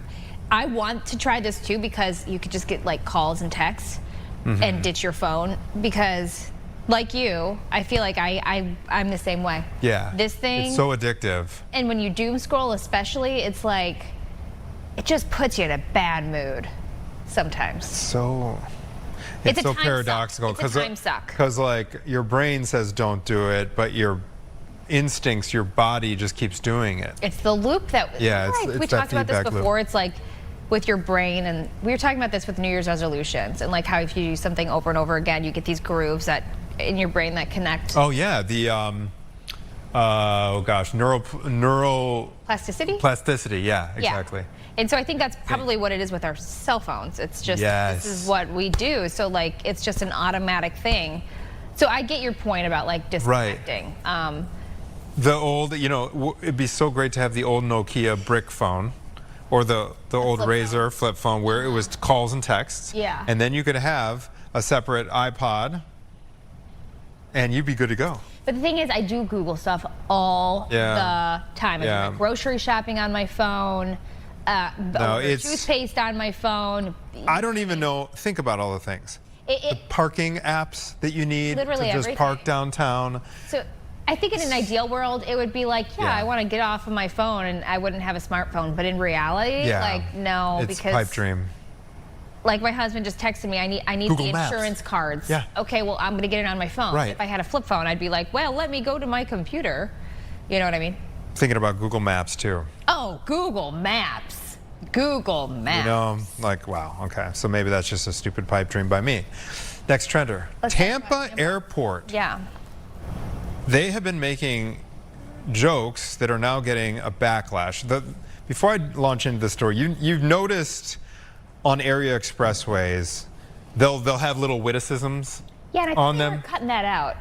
I want to try this too because you could just get like calls and texts and ditch your phone because like you, I feel like I'm the same way. Yeah. This thing. It's so addictive. And when you doom scroll especially, it's like, it just puts you in a bad mood sometimes. It's a so time paradoxical suck. It's a time suck. Because like your brain says don't do it, but your instincts, your body just keeps doing it. It's the loop that Yeah, remember it's we that talked about this feedback loop. before. It's like with your brain, and we were talking about this with New Year's resolutions, and like how if you do something over and over again, you get these grooves that in your brain that connect. Oh yeah, the neural Plasticity. plasticity. Yeah, exactly. Yeah. And so I think that's probably what it is with our cell phones. It's just Yes. this is what we do. So like it's just an automatic thing. So I get your point about like disconnecting. The old, it'd be so great to have the old Nokia brick phone, or the old flip Razor flip phone where it was calls and texts. Yeah. And then you could have a separate iPod, and you'd be good to go. But the thing is, I do Google stuff all the time. I do my grocery shopping on my phone. it's toothpaste on my phone. I don't even know. Think about all the things. The parking apps that you need to Literally just everything. park downtown. So I think in an ideal world, it would be like, Yeah. I want to get off of my phone and I wouldn't have a smartphone. But in reality, like, no, it's because pipe dream. like my husband just texted me, I need Google the Maps. insurance cards. Yeah. Okay, well, I'm going to get it on my phone. Right. If I had a flip phone, I'd be like, well, let me go to my computer. You know what I mean? Thinking about Google Maps too. Oh, Google Maps. Google Maps. Like, wow, okay. So maybe that's just a stupid pipe dream by me. Next trender. Let's talk Tampa about Tampa. Airport. Yeah. They have been making jokes that are now getting a backlash. Before I launch into the story, you've noticed on area expressways, they'll have little witticisms Yeah, and I on think them. they're cutting that out.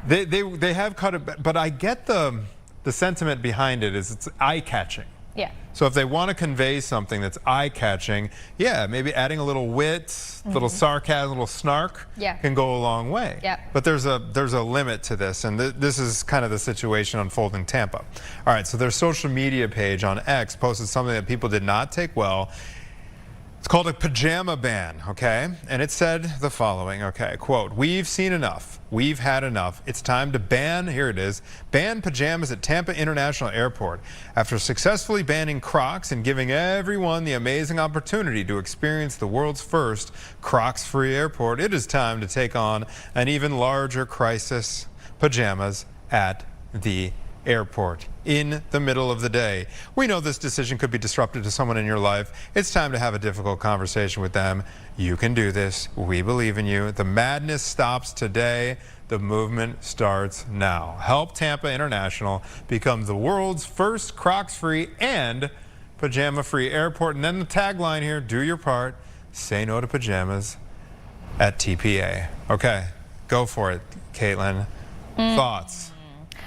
They have cut it, but I get the sentiment behind it is it's eye-catching. Yeah. So if they want to convey something that's eye-catching, yeah, maybe adding a little wit, little sarcasm, a little snark can go a long way. Yep. But there's a limit to this, and this is kind of the situation unfolding in Tampa. All right, so their social media page on X posted something that people did not take well. It's called a pajama ban, okay? And it said the following, okay, quote, "We've seen enough. We've had enough. It's time to ban," here it is, "ban pajamas at Tampa International Airport. After successfully banning Crocs and giving everyone the amazing opportunity to experience the world's first Crocs-free airport, it is time to take on an even larger crisis, pajamas at the airport in the middle of the day. We know this decision could be disruptive to someone in your life. It's time to have a difficult conversation with them. You can do this. We believe in you. The madness stops today. The movement starts now. Help Tampa International become the world's first Crocs-free and pajama-free airport. And then the tagline here, do your part, say no to pajamas at TPA. Okay, go for it, Caitlin. Thoughts?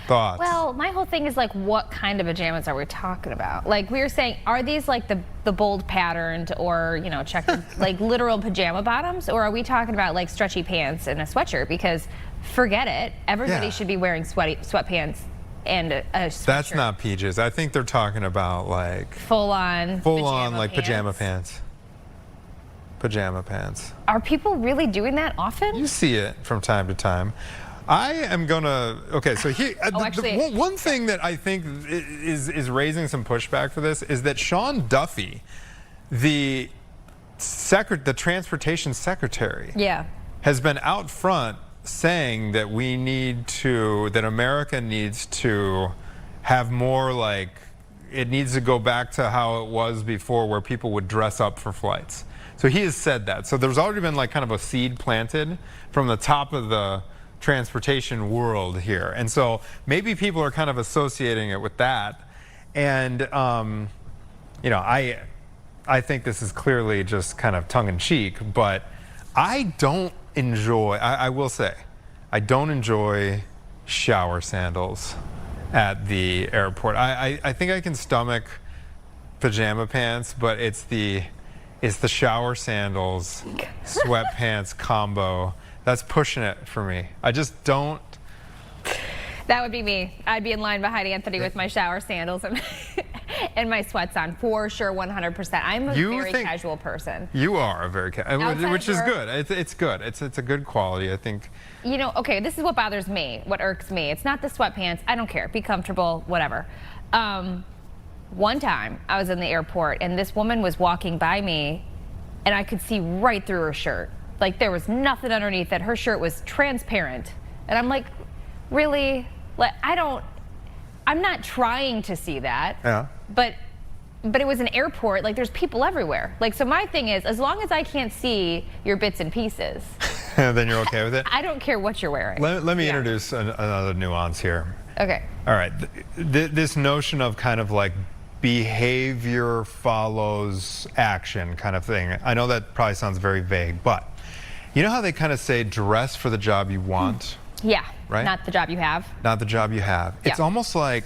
Well, my whole thing is like, what kind of pajamas are we talking about? Like, we were saying, are these like the bold patterned or, you know, checkered, like literal pajama bottoms? Or are we talking about like stretchy pants and a sweatshirt? Because forget it, everybody should be wearing sweatpants and a sweatshirt. That's not PJs. I think they're talking about like full on like pajama pants. Pajama pants. Are people really doing that often? You see it from time to time. I am gonna, okay, so here, one thing that I think is raising some pushback for this is that Sean Duffy, the transportation secretary, has been out front saying that that America needs to have more like, it needs to go back to how it was before where people would dress up for flights. So he has said that. So there's already been like kind of a seed planted from the top of the transportation world here. And so maybe people are kind of associating it with that. And, you know, I think this is clearly just kind of tongue in cheek, but I don't enjoy, I will say, I don't enjoy shower sandals at the airport. I think I can stomach pajama pants, but it's the shower sandals, sweatpants combo. That's pushing it for me. I just don't. That would be me. I'd be in line behind Anthony with my shower sandals and, and my sweats on, for sure, 100%. I'm a very casual person. You are a very casual, which is good. It's good. It's a good quality, I think. You know, okay, this is what bothers me, what irks me. It's not the sweatpants. I don't care. Be comfortable, whatever. One time, I was in the airport, and this woman was walking by me, and I could see right through her shirt. Like, there was nothing underneath it. Her shirt was transparent. And I'm like, really? Like, I'm not trying to see that. Yeah. But it was an airport. Like, there's people everywhere. Like, so my thing is, as long as I can't see your bits and pieces. Then you're okay with it? I don't care what you're wearing. Let me introduce another nuance here. Okay. All right. This notion of kind of like behavior follows action kind of thing. I know that probably sounds very vague, but you know how they kind of say dress for the job you want? Yeah. Right? Not the job you have. Not the job you have. Yeah. It's almost like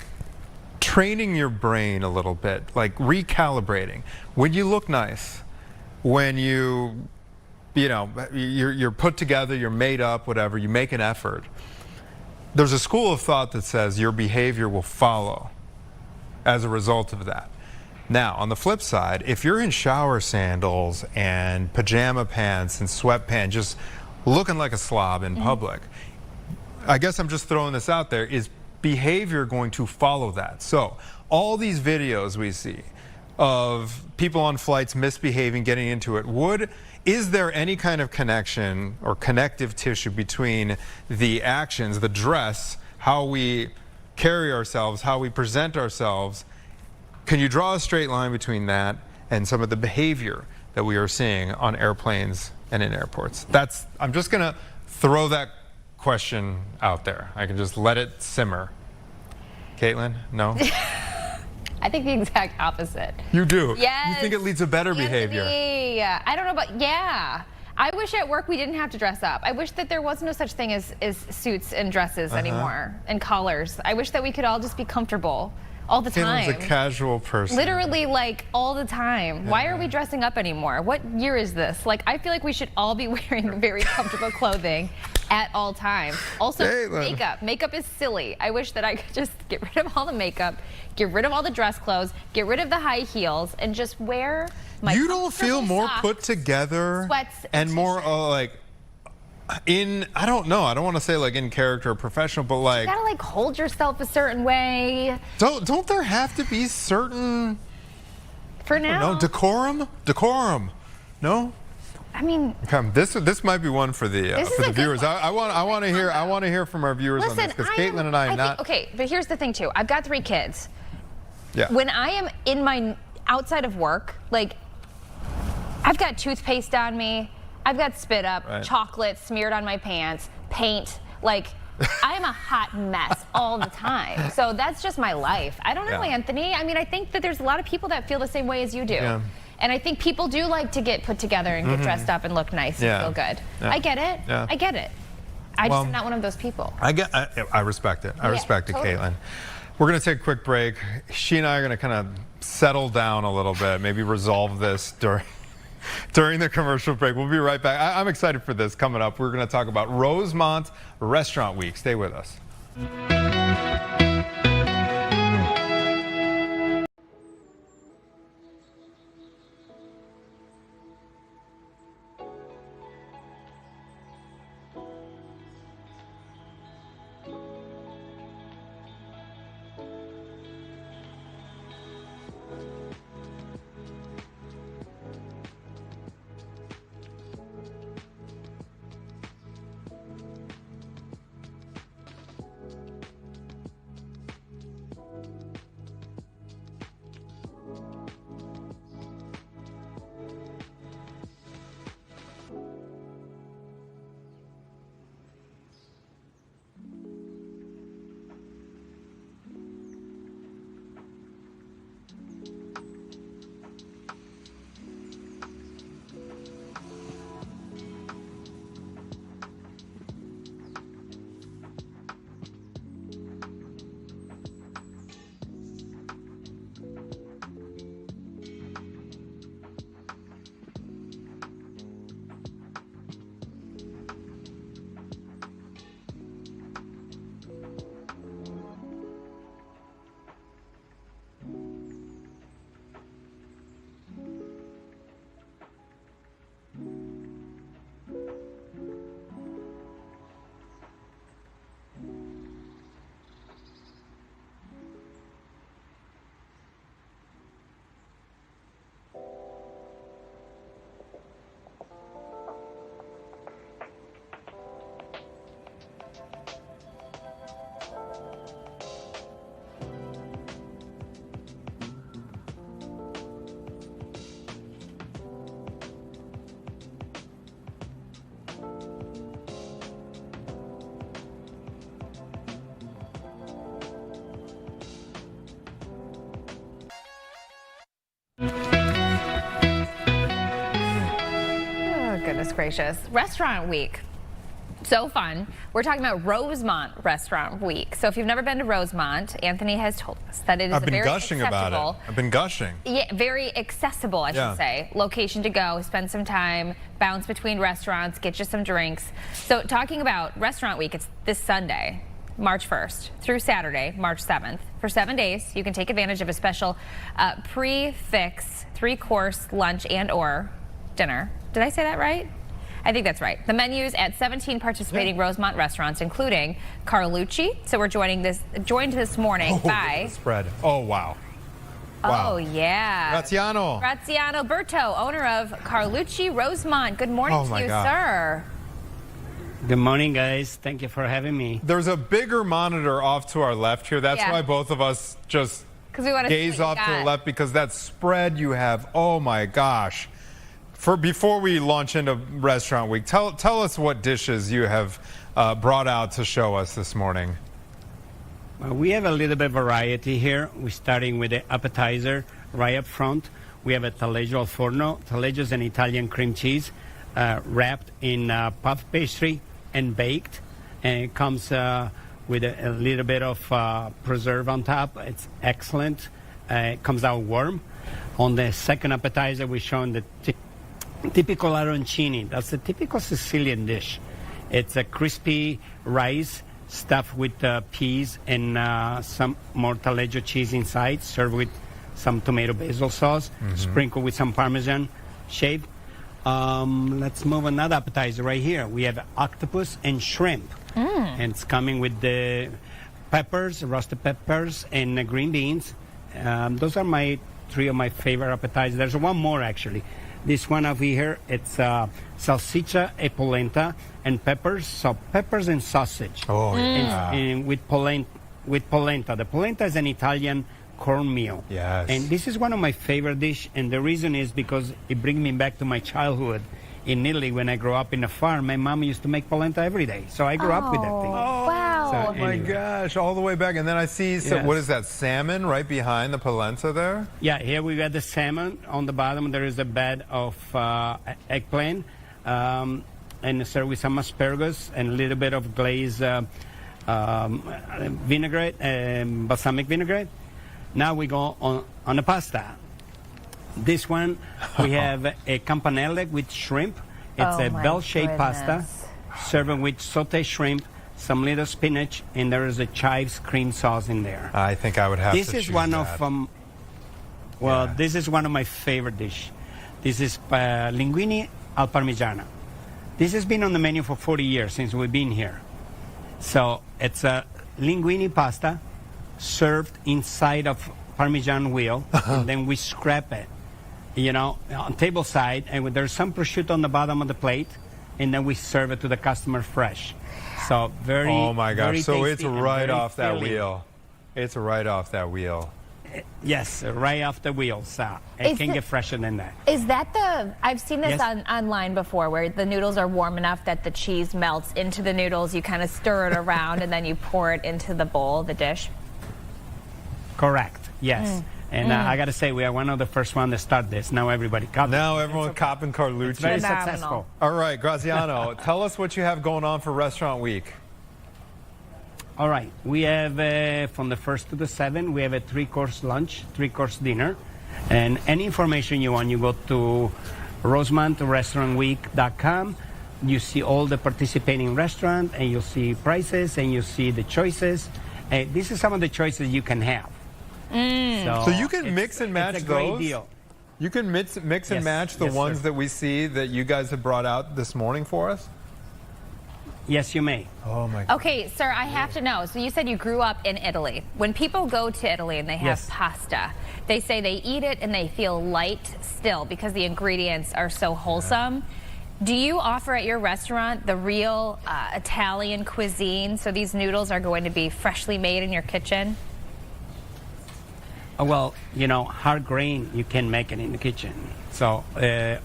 training your brain a little bit, like recalibrating. When you look nice, when you're put together, you're made up, whatever, you make an effort. There's a school of thought that says your behavior will follow as a result of that. Now, on the flip side, if you're in shower sandals and pajama pants and sweatpants, just looking like a slob in public, I guess I'm just throwing this out there, is behavior going to follow that? So all these videos we see of people on flights misbehaving, getting into it, is there any kind of connection or connective tissue between the actions, the dress, how we carry ourselves, how we present ourselves? Can you draw a straight line between that and some of the behavior that we are seeing on airplanes and in airports? I'm just going to throw that question out there. I can just let it simmer. Caitlin, no? I think the exact opposite. You do? Yes. You think it leads to better behavior? I don't know about, I wish at work we didn't have to dress up. I wish that there was no such thing as suits and dresses anymore, and collars. I wish that we could all just be comfortable all the time. Caitlin's a casual person. Literally, like, all the time. Why are we dressing up anymore? What year is this? Like, I feel like we should all be wearing very comfortable clothing at all times. Also, makeup. Makeup is silly. I wish that I could just get rid of all the makeup, get rid of all the dress clothes, get rid of the high heels, and just wear my You don't feel more socks, put together sweats, and more like I don't know, I don't want to say like in character or professional, but like, you gotta like hold yourself a certain way. Don't there have to be certain, for now, decorum? No? I mean, okay, this might be one for the viewers. I want to hear from our viewers on this, because Caitlin and I not. Okay, but here's the thing too. I've got 3 kids. Yeah. When I am in my outside of work, like, I've got toothpaste on me, I've got spit up, chocolate smeared on my pants, paint, Like, I'm a hot mess all the time. So that's just my life. I don't know, Anthony. I mean, I think that there's a lot of people that feel the same way as you do. Yeah. And I think people do like to get put together and get dressed up and look nice and feel good. Yeah. I get it. Yeah. I get it. I just am not one of those people. I respect it. I respect it, totally. Caitlin. We're going to take a quick break. She and I are going to kind of settle down a little bit, maybe resolve this during the commercial break. We'll be right back. I'm excited for this coming up. We're going to talk about Rosemont Restaurant Week. Stay with us. Goodness gracious. Restaurant Week. So fun. We're talking about Rosemont Restaurant Week. So if you've never been to Rosemont, Anthony has told us that it is I've been very gushing about it. I've been gushing. Yeah, very accessible, I should say. Location to go, spend some time, bounce between restaurants, get you some drinks. So talking about Restaurant Week, it's this Sunday, March 1st through Saturday, March 7th. For 7 days, you can take advantage of a special prix-fixe 3-course lunch and or dinner. Did I say that right? I think that's right. The menus at 17 participating Rosemont restaurants, including Carlucci. So we're joined this morning by Spread. Oh, wow. Oh, yeah. Graziano. Graziano Berto, owner of Carlucci Rosemont. Good morning to you, sir. Good morning, guys. Thank you for having me. There's a bigger monitor off to our left here. That's why both of us just gaze off to the left, because that spread you have, oh my gosh. Before we launch into Restaurant Week, tell us what dishes you have brought out to show us this morning. Well, we have a little bit of variety here. We're starting with the appetizer right up front. We have a taleggio al forno. Taleggio is an Italian cream cheese wrapped in puff pastry and baked. And it comes with a little bit of preserve on top. It's excellent. It comes out warm. On the second appetizer, we're showing the typical arancini. That's a typical Sicilian dish. It's a crispy rice stuffed with peas and some more taleggio cheese inside, served with some tomato basil sauce, sprinkled with some Parmesan shaved. Let's move another appetizer right here. We have octopus and shrimp. And it's coming with the peppers, roasted peppers, and green beans. Those are three of my favorite appetizers. There's one more, actually. This one over here, it's salsiccia e polenta and peppers. So peppers and sausage. Oh, yeah. And with polenta. The polenta is an Italian cornmeal. Yes. And this is one of my favorite dishes. And the reason is because it brings me back to my childhood in Italy, when I grew up in a farm, my mom used to make polenta every day. So I grew up with that thing. Wow. So, Oh my anyway. gosh, all the way back. And then I see, so Yes. what is that, salmon right behind the polenta there? Yeah, here we got the salmon. On the bottom, there is a bed of eggplant, and served with some asparagus and a little bit of glazed vinaigrette, balsamic vinaigrette. Now we go on the pasta. This one, we have a campanelle with shrimp. It's Oh a my bell-shaped pasta, goodness. served with sauté shrimp, some little spinach, and there is a chives cream sauce in there. I think I would have This to is choose one that. of well, Yeah. this is one of my favorite dish. This is linguine al parmigiana. This has been on the menu for 40 years since we've been here. So it's a linguine pasta served inside of parmesan wheel, and then we scrap it, you know, on table side, and there's some prosciutto on the bottom of the plate, and then we serve it to the customer fresh. So very, Oh my very gosh, so it's tasty and right very off that filling. wheel. It's right off that wheel. Yes, right off the wheel. So it Is can it- get fresher than that. Is that the? I've seen this Yes. online before, where the noodles are warm enough that the cheese melts into the noodles. You kind of stir it around, and then you pour it into the bowl, the dish. Correct. Yes. And I got to say, we are one of the first one to start this. Now everybody copy. Now everyone copping Carlucci. It's very Phenomenal. successful. All right, Graziano, tell us what you have going on for Restaurant Week. All right. We have from the 1st to the 7th, we have a 3-course lunch, 3-course dinner. And any information you want, you go to RosemontRestaurantWeek.com. You see all the participating restaurants, and you'll see prices, and you see the choices. This is some of the choices you can have. So you can mix and match it's a great those? deal. You can mix and Yes. match the Yes, ones sir. that we see that you guys have brought out this morning for us? Yes, you may. Oh my God. Okay, sir, I have to know. So you said you grew up in Italy. When people go to Italy and they have Yes. pasta, they say they eat it and they feel light still because the ingredients are so wholesome. Do you offer at your restaurant the real Italian cuisine? So these noodles are going to be freshly made in your kitchen? Well, you know, hard grain, you can make it in the kitchen. So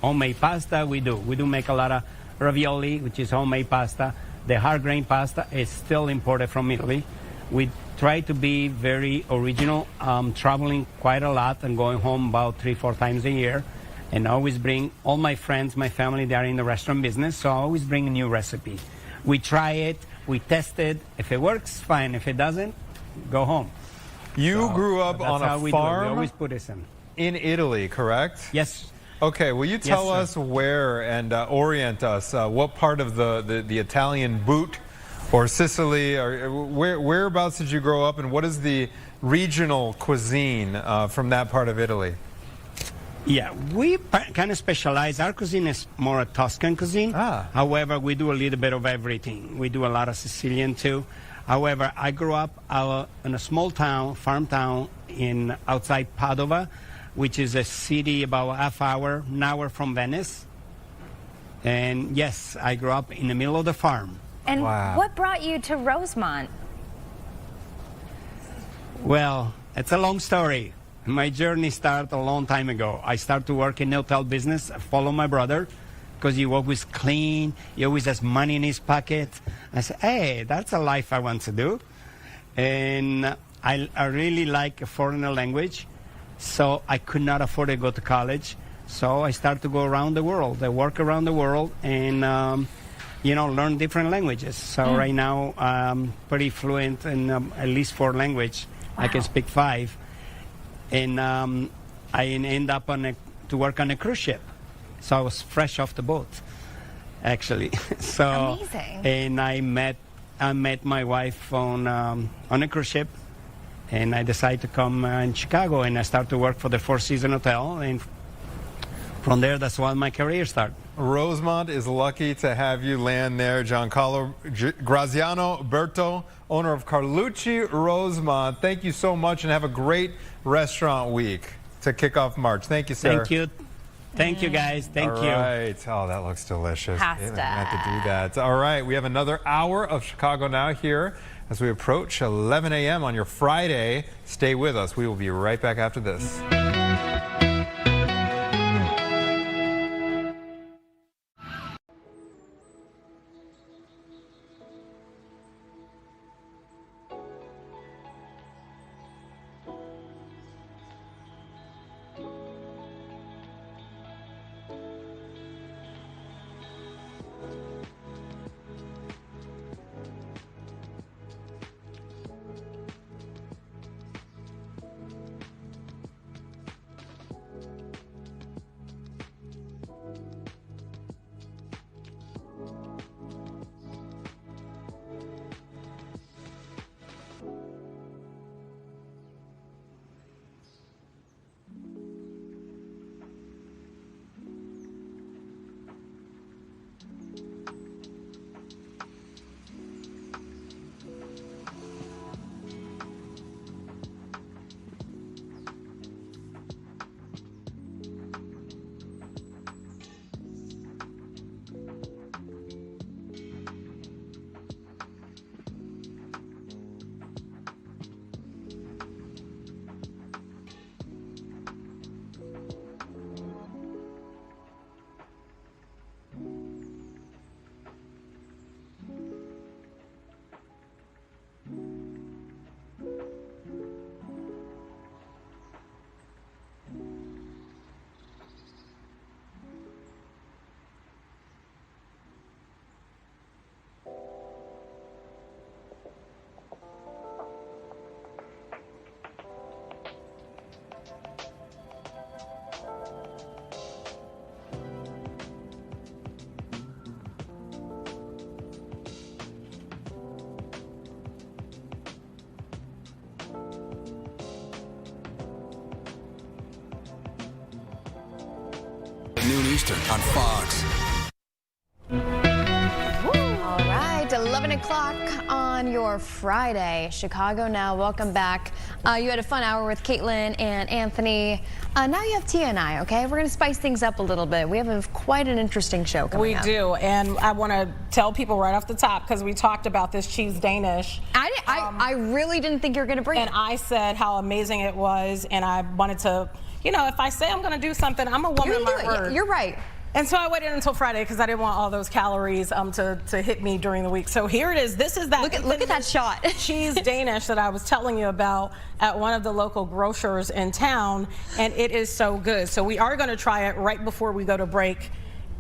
homemade pasta, we do. We do make a lot of ravioli, which is homemade pasta. The hard grain pasta is still imported from Italy. We try to be very original, traveling quite a lot and going home about 3-4 times a year. And I always bring all my friends, my family, they are in the restaurant business, so I always bring a new recipe. We try it, we test it. If it works, fine. If it doesn't, go home. You So grew up that's on how a we do it. We farm always put this in. in Italy, correct? Yes. Okay, will you tell sir. us where and orient us? What part of the Italian boot or Sicily, or whereabouts did you grow up, and what is the regional cuisine from that part of Italy? Yeah, we kind of specialize. Our cuisine is more a Tuscan cuisine. Ah. However, we do a little bit of everything. We do a lot of Sicilian too. However, I grew up in a small town, farm town, outside Padova, which is a city about an hour from Venice. And yes, I grew up in the middle of the farm. And Wow. what brought you to Rosemont? Well, it's a long story. My journey started a long time ago. I started to work in the hotel business, follow my brother, because he always clean, he always has money in his pocket. I said, hey, that's a life I want to do. And I really like a foreign language, so I could not afford to go to college. So I started to go around the world. I work around the world and, learn different languages. So right now I'm pretty fluent in at least 4 languages. I can speak 5. And I end up to work on a cruise ship. So I was fresh off the boat, actually. So, Amazing. and I met my wife on a cruise ship, and I decided to come in Chicago, and I started to work for the Four Seasons Hotel, and from there, that's when my career started. Rosemont is lucky to have you land there. Giancarlo Graziano Berto, owner of Carlucci Rosemont. Thank you so much, and have a great restaurant week to kick off March. Thank you, sir. Thank you. Thank you, guys. Thank you. All right. Oh, that looks delicious. Pasta. I have to do that. All right. We have another hour of Chicago Now here as we approach 11 a.m. on your Friday. Stay with us. We will be right back after this. Eastern on Fox. All right, 11 o'clock on your Friday. Chicago Now, welcome back. You had a fun hour with Caitlin and Anthony. Now you have Tia and I, okay? We're going to spice things up a little bit. We have quite an interesting show coming up. We do, and I want to tell people right off the top, because we talked about this cheese Danish. I really didn't think you were going to bring it. And I said how amazing it was, and I wanted to, you know, if I say I'm going to do something, I'm a woman of my word. You're right. And so I waited until Friday because I didn't want all those calories to hit me during the week. So here it is. This is that. Look at that shot. Cheese Danish that I was telling you about at one of the local grocers in town, and it is so good. So we are going to try it right before we go to break.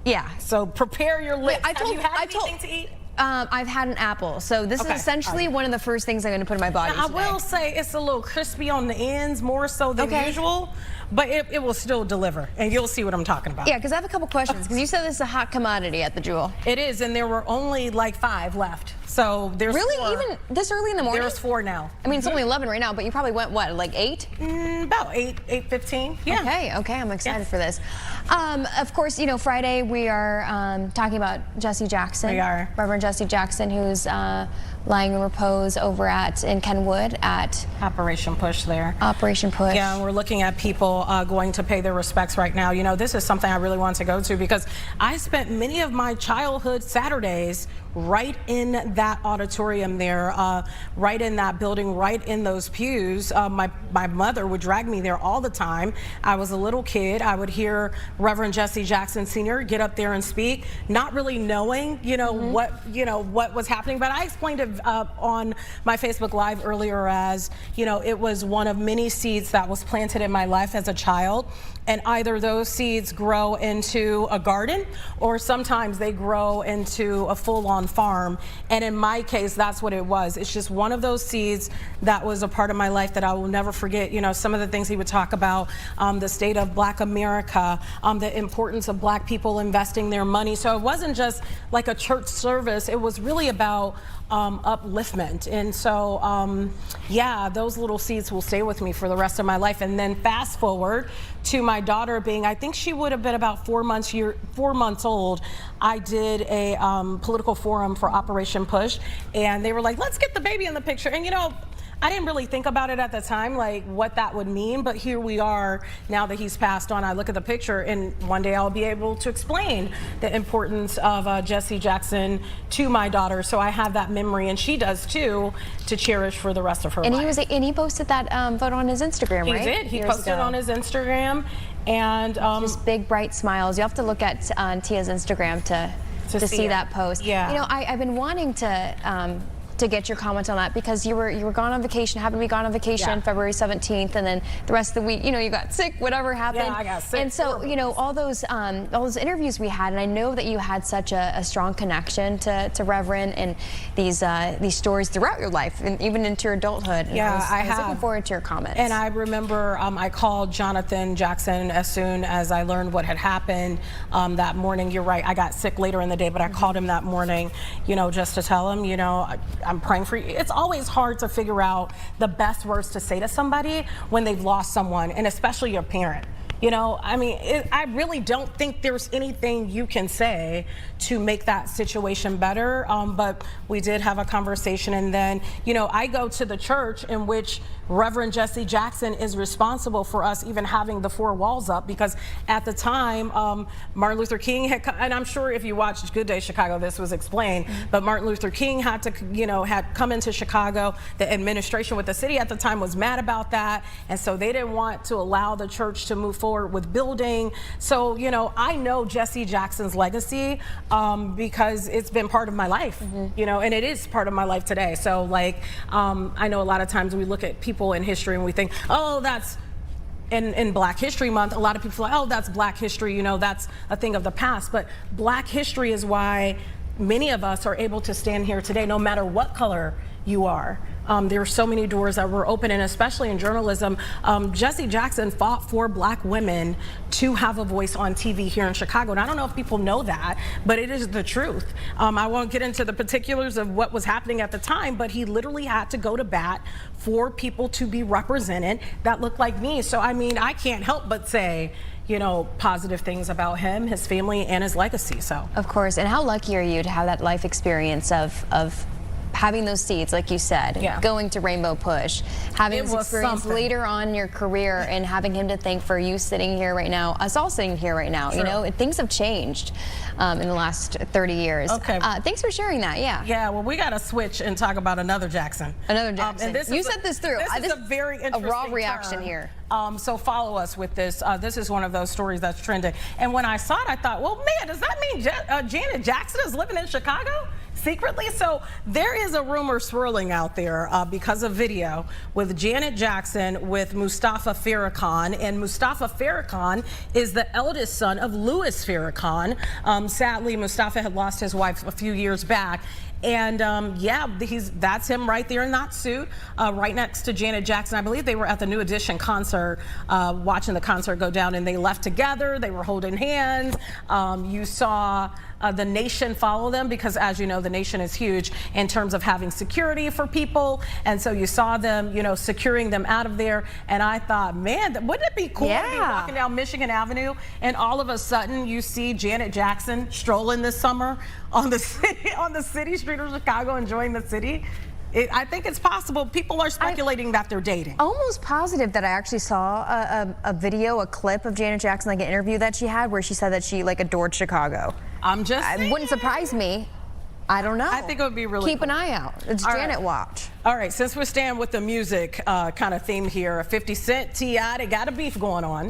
Yeah. So prepare your lips. Have you had anything to eat? I've had an apple, so this is essentially one of the first things I'm going to put in my body now, today. I will say it's a little crispy on the ends, more so than usual, but it will still deliver, and you'll see what I'm talking about. Yeah, because I have a couple questions, because you said this is a hot commodity at the Jewel. It is, and there were only like 5 left. So there's really 4. Even this early in the morning? There's 4 now. I mean, it's only 11 right now, but you probably went, what, like 8? About 8:15. Yeah. Okay, I'm excited for this. Of course, you know, Friday we are talking about Jesse Jackson. We are. Reverend Jesse Jackson, who's lying in repose over in Kenwood at Operation Push there. Operation Push. Yeah, and we're looking at people going to pay their respects right now. You know, this is something I really want to go to because I spent many of my childhood Saturdays right in that auditorium there, right in that building, right in those pews. My mother would drag me there all the time. I was a little kid. I would hear Reverend Jesse Jackson Sr. get up there and speak, not really knowing, you know, what was happening. But I explained it on my Facebook Live earlier as, you know, it was one of many seeds that was planted in my life as a child. And either those seeds grow into a garden or sometimes they grow into a full-on farm. And in my case, that's what it was. It's just one of those seeds that was a part of my life that I will never forget. You know, some of the things he would talk about, the state of Black America, the importance of Black people investing their money. So it wasn't just like a church service. It was really about upliftment. And so, yeah, those little seeds will stay with me for the rest of my life. And then fast forward to my daughter being, I think she would have been about 4 months old. I did a political forum for Operation Push, and they were like, let's get the baby in the picture. And you know, I didn't really think about it at the time, like what that would mean, but here we are now that he's passed on. I look at the picture and one day I'll be able to explain the importance of Jesse Jackson to my daughter. So I have that memory, and she does too, to cherish for the rest of her life. And he posted that photo on his Instagram, right? He did. He posted it on his Instagram, and just big bright smiles. You have to look at Tia's Instagram to see that post. Yeah. You know, I've been wanting to get your comments on that because you were gone on vacation, happened to be gone on vacation February 17th, and then the rest of the week, you know, you got sick, whatever happened. Yeah, I got sick. And so, you know, all those interviews we had, and I know that you had such a strong connection to Reverend and these stories throughout your life, and even into your adulthood. And Yeah, I was looking forward to your comments. And I remember I called Jonathan Jackson as soon as I learned what had happened that morning. You're right, I got sick later in the day, but I called him that morning, you know, just to tell him, you know, I'm praying for you. It's always hard to figure out the best words to say to somebody when they've lost someone, and especially your parent. You know, I mean, I really don't think there's anything you can say to make that situation better. But we did have a conversation, and then, you know, I go to the church in which Reverend Jesse Jackson is responsible for us even having the 4 walls up, because at the time, Martin Luther King had, and I'm sure if you watched Good Day Chicago, this was explained, but Martin Luther King had to, you know, had come into Chicago. The administration with the city at the time was mad about that, and so they didn't want to allow the church to move forward with building. So, you know, I know Jesse Jackson's legacy because it's been part of my life, you know, and it is part of my life today. So, like, I know a lot of times we look at people in history and we think, oh, that's in Black History Month, a lot of people are like, oh, that's Black history, you know, that's a thing of the past. But Black history is why many of us are able to stand here today, no matter what color you are. There are so many doors that were open, and especially in journalism. Jesse Jackson fought for Black women to have a voice on TV here in Chicago. And I don't know if people know that, but it is the truth. I won't get into the particulars of what was happening at the time, but he literally had to go to bat for people to be represented that look like me. So, I mean, I can't help but say, you know, positive things about him, his family, and his legacy. So, of course. And how lucky are you to have that life experience of having those seeds, like you said, going to Rainbow Push, having this experience later on in your career, and having him to thank for you sitting here right now, us all sitting here right now. True. You know, things have changed in the last 30 years. Okay. Thanks for sharing that. Yeah. Yeah. Well, we got to switch and talk about another Jackson. Another Jackson. And you said this through. This is a very interesting raw reaction here. So follow us with this. This is one of those stories that's trending. And when I saw it, I thought, well, man, does that mean Janet Jackson is living in Chicago? Secretly? So there is a rumor swirling out there because of video with Janet Jackson with Mustafa Farrakhan, and Mustafa Farrakhan is the eldest son of Louis Farrakhan. Sadly, Mustafa had lost his wife a few years back. And yeah, that's him right there in that suit, right next to Janet Jackson. I believe they were at the New Edition concert, watching the concert go down, and they left together. They were holding hands. You saw the Nation follow them because, as you know, the Nation is huge in terms of having security for people. And so you saw them, you know, securing them out of there. And I thought, man, wouldn't it be cool to be walking down Michigan Avenue and all of a sudden you see Janet Jackson strolling this summer on the city street of Chicago, enjoying the city? I think it's possible. People are speculating that they're dating. Almost positive that I actually saw a video, a clip of Janet Jackson, like an interview that she had, where she said that she like adored Chicago. I'm just saying. It wouldn't surprise me. I don't know. I think it would be really Keep an eye out. It's Janet Watch. All right, since we're staying with the music kind of theme here, 50 Cent, T.I., they got a beef going on.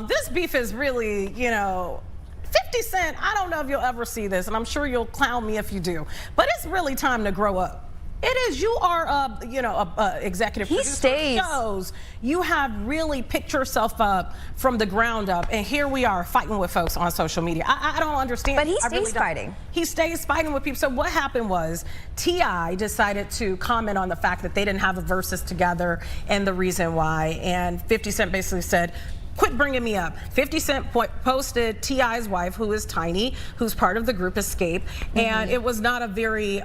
This beef is really, you know, 50 Cent, I don't know if you'll ever see this, and I'm sure you'll clown me if you do, but it's really time to grow up. It is. You are, you know, a executive producer of shows. You have really picked yourself up from the ground up, and here we are fighting with folks on social media. I don't understand. But he stays fighting. He stays fighting with people. So what happened was T.I. decided to comment on the fact that they didn't have the verses together and the reason why, and 50 Cent basically said, quit bringing me up. 50 Cent posted T.I.'s wife, who is Tiny, who's part of the group Escape, and it was not a very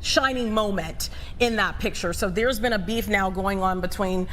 shining moment in that picture. So there's been a beef now going on between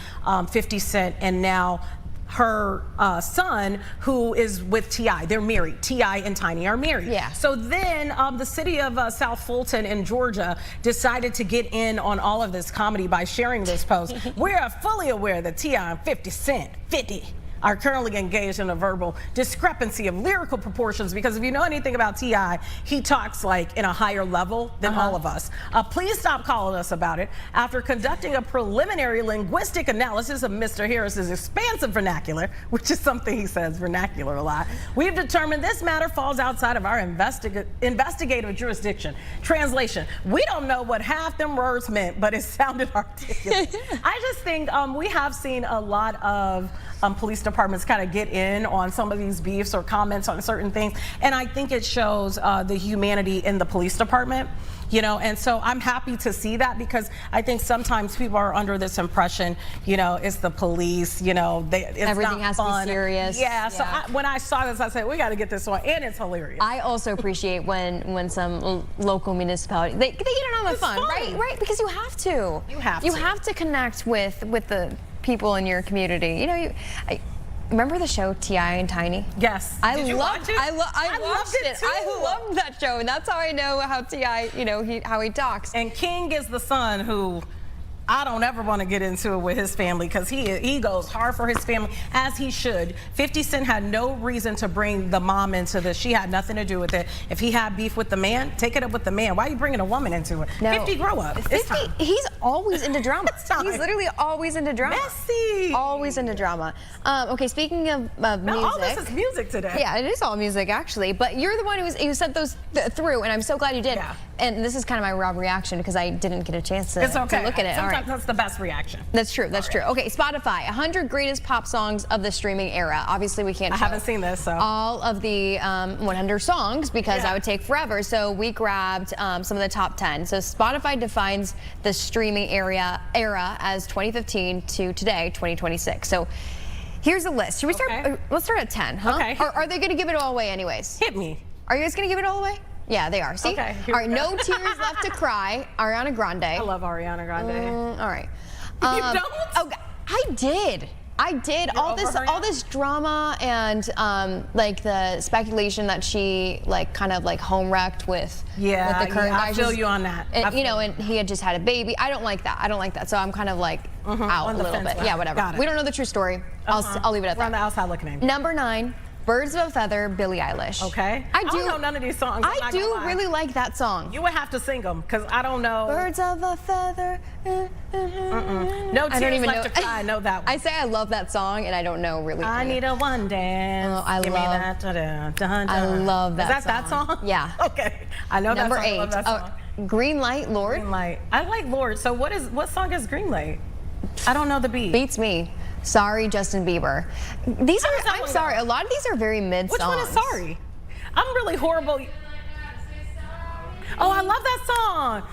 50 Cent and now her son, who is with T.I. They're married. T.I. and Tiny are married. Yeah. So then the city of South Fulton in Georgia decided to get in on all of this comedy by sharing this post. We are fully aware that T.I. and 50 Cent, 50, are currently engaged in a verbal discrepancy of lyrical proportions, because if you know anything about T.I., he talks like in a higher level than all of us. Please stop calling us about it. After conducting a preliminary linguistic analysis of Mr. Harris's expansive vernacular, which is something he says vernacular a lot, we've determined this matter falls outside of our investigative jurisdiction. Translation: we don't know what half them words meant, but it sounded articulate. I just think we have seen a lot of police departments kind of get in on some of these beefs or comments on certain things, and I think it shows the humanity in the police department, you know, and so I'm happy to see that, because I think sometimes people are under this impression, you know, it's the police, you know, it's everything not has fun. to be serious. Yeah, so when I saw this, I said, we got to get this on, and it's hilarious. I also appreciate when some local municipalities, they get in on the fun, right? Because you have to. You have to connect with the people in your community. You know, remember the show T.I. and Tiny? Yes. I loved it. I watched it. Too. I loved that show, and that's how I know how T.I., you know, how he talks. And King is the son who I don't ever want to get into it with his family, because he goes hard for his family, as he should. 50 Cent had no reason to bring the mom into this. She had nothing to do with it. If he had beef with the man, take it up with the man. Why are you bringing a woman into it? No. 50, grow up. 50, he's always into drama. He's literally always into drama. Messy. Always into drama. Okay, speaking of music. All this is music today. Yeah, it is all music, actually. But you're the one who sent those through, and I'm so glad you did. Yeah. And this is kind of my raw reaction, because I didn't get a chance to, it's okay. to look at it. Sometimes that's the best reaction. That's true. That's true. Okay, Spotify, 100 greatest pop songs of the streaming era. Obviously, we can't. I haven't seen this, so all of the 100 songs, because that would take forever. So we grabbed some of the top 10. So Spotify defines the streaming era as 2015 to today, 2026. So here's a list. Should we start? Let's start at 10. Huh? Okay. Or are they going to give it all away, anyways? Hit me. Are you guys going to give it all away? Yeah, they are. See? Okay. All right, No Tears Left to Cry, Ariana Grande. I love Ariana Grande. All right. You don't? Oh, I did. I did. You're all over her all now? this drama and like the speculation that she like kind of like home wrecked with the current guy. I feel you on that. And, you know, and he had just had a baby. I don't like that. I don't like that. So I'm kind of like out on a the little fence bit. with Yeah, it. whatever. Got it. We don't know the true story. I'll leave it at We're on the that. outside looking in. Number 9, Birds of a Feather, Billie Eilish. Okay. I don't know none of these songs. I'm I not do gonna lie. really like that song. You would have to sing them because I don't know. Birds of a feather. No I don't tears even left know. to cry. I know that one. I say I love that song, and I don't know really. I need a one dance. Oh, I Give love- me that. Dun, dun, I dun. love that Is that song. that song? Yeah. Okay. I know Number that song. I 8, love that song. Green Light, Lord. Green Light. I like Lord. So what song is Green Light? I don't know the beat. Beats me. Sorry, Justin Bieber. These How does are. that I'm one sorry. go? A lot of these are very mid Which songs. one is Sorry? I'm really horrible. Oh, I love that song.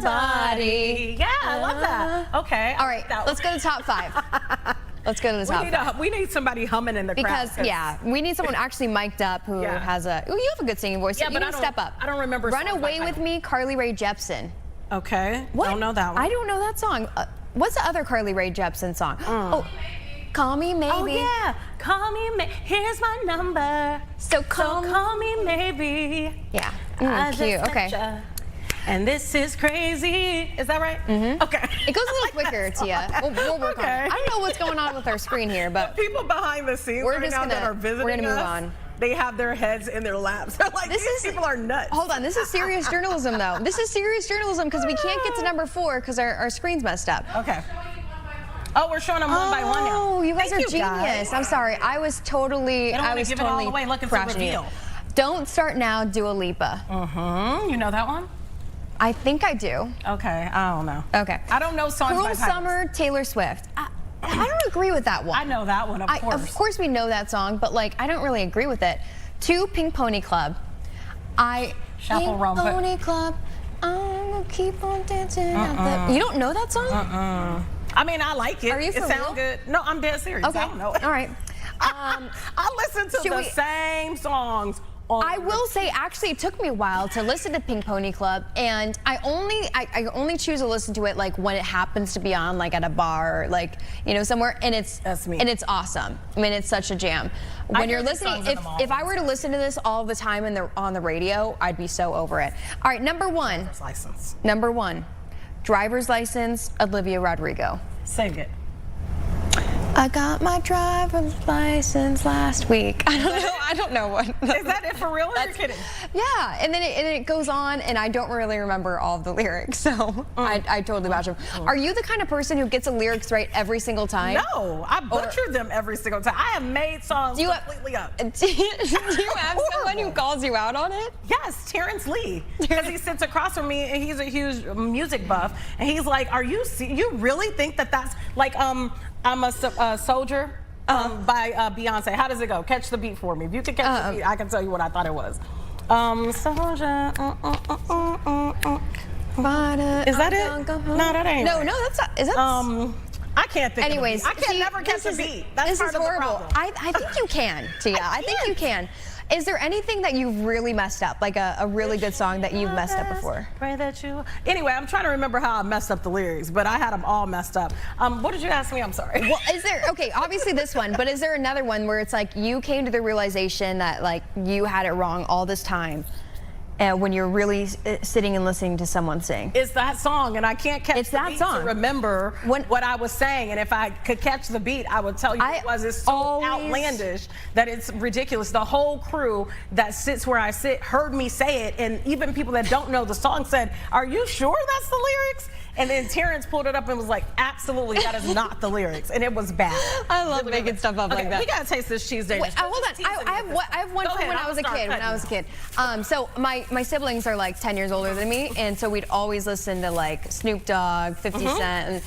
Body. Yeah, I love that. Okay. All right, let's go to top 5. Let's go to the top 5. We need somebody humming in the crowd. Because yeah, we need someone actually mic'd up who Yeah. has a. Oh, you have a good singing voice. Yeah, you but can I don't- step up. I don't remember Run songs by Away with title. Me, Carly Rae Jepsen. Okay. What? Don't know that one. I don't know that song. What's the other Carly Rae Jepsen song? Oh, Call Me Maybe. Oh yeah. Call me. Here's my number. So So call me maybe. Yeah. I just Cute. met Okay. ya. And this is crazy. Is that right? Mm-hmm. Okay. It goes a I little like quicker, that song. Tia. We'll work on Okay. it. I don't know what's going on with our screen here, but People behind the scenes We're right just now that gonna- are visiting we're gonna move us, on. they have their heads in their laps. They're like, This these is- people are nuts. hold on. This is serious journalism, though. This is serious journalism because we can't get to number 4 because our screen's messed up. Okay. Oh, we're showing them one by one now. Oh, you guys Thank are genius. guys. I'm sorry. I was totally. don't I wanna was give it all totally away. Look, it's a crashing you. reveal. Don't Start Now, Dua Lipa. You know that one? I think I do. Okay, I don't know. Okay. I don't know songs by Cruel titles. Summer, Taylor Swift. I don't agree with that one. I know that one, of course. Of course we know that song, but like I don't really agree with it. 2, Pink Pony Club. Shuffle Pink Rump, but- Pony Club. I'm gonna keep on dancing. You don't know that song? I mean, I like it. Are you it for sounds real? good. No, I'm dead serious. Okay. I don't know it. All right. I listen to Should the we- same songs. On I will say, actually, it took me a while to listen to Pink Pony Club, and I only choose to listen to it like when it happens to be on, like at a bar, or, like somewhere, and That's me. and it's awesome. I mean, it's such a jam. When hear you're these listening, songs in the mall. if I were to listen to this all the time on the radio, I'd be so over it. All right, number 1, License. Driver's License, Olivia Rodrigo. Sing it. I got my driver's license last week. I don't know what. Is that it for real or you're kidding? Yeah, and then it goes on, and I don't really remember all of the lyrics, so I totally vouch for them. Are you the kind of person who gets the lyrics right every single time? No, I butcher them every single time. I have made songs completely up. Do you have someone who calls you out on it? Yes, Terrence Lee, because he sits across from me and he's a huge music buff, and he's like, "Are you you really think that that's like I'm a soldier by Beyonce? How does it go? Catch the beat for me. If you can catch the beat, I can tell you what I thought it was. Soldier. Is that it? No, that ain't. No, right. no, that's not. Is that? I can't think. Anyways, of the beat. I can see, never catch this the is- beat. That's this part is of the horrible. problem. I think you can, Tia. I think you can. Is there anything that you've really messed up, like a really good song that you've messed up before? Pray that you. Anyway, I'm trying to remember how I messed up the lyrics, but I had them all messed up. What did you ask me? I'm sorry. Well, is there, okay, obviously this one, but is there another one where it's like you came to the realization that like you had it wrong all this time when you're really sitting and listening to someone sing? It's that song, and I can't catch It's the that beat song. to remember what I was saying. And if I could catch the beat, I would tell you what it was. It's so always- outlandish that it's ridiculous. The whole crew that sits where I sit heard me say it, and even people that don't know the song said, "Are you sure that's the lyrics?" And then Terrence pulled it up and was like, "Absolutely, that is not the lyrics," and it was bad. I love making stuff up like that. We gotta taste this cheese Danish. Wait, hold on. I have one Go from ahead, when I I'll was a start kid. When I cutting was a kid. So my siblings are like 10 years older than me, and so we'd always listen to like Snoop Dogg, 50 Cent. And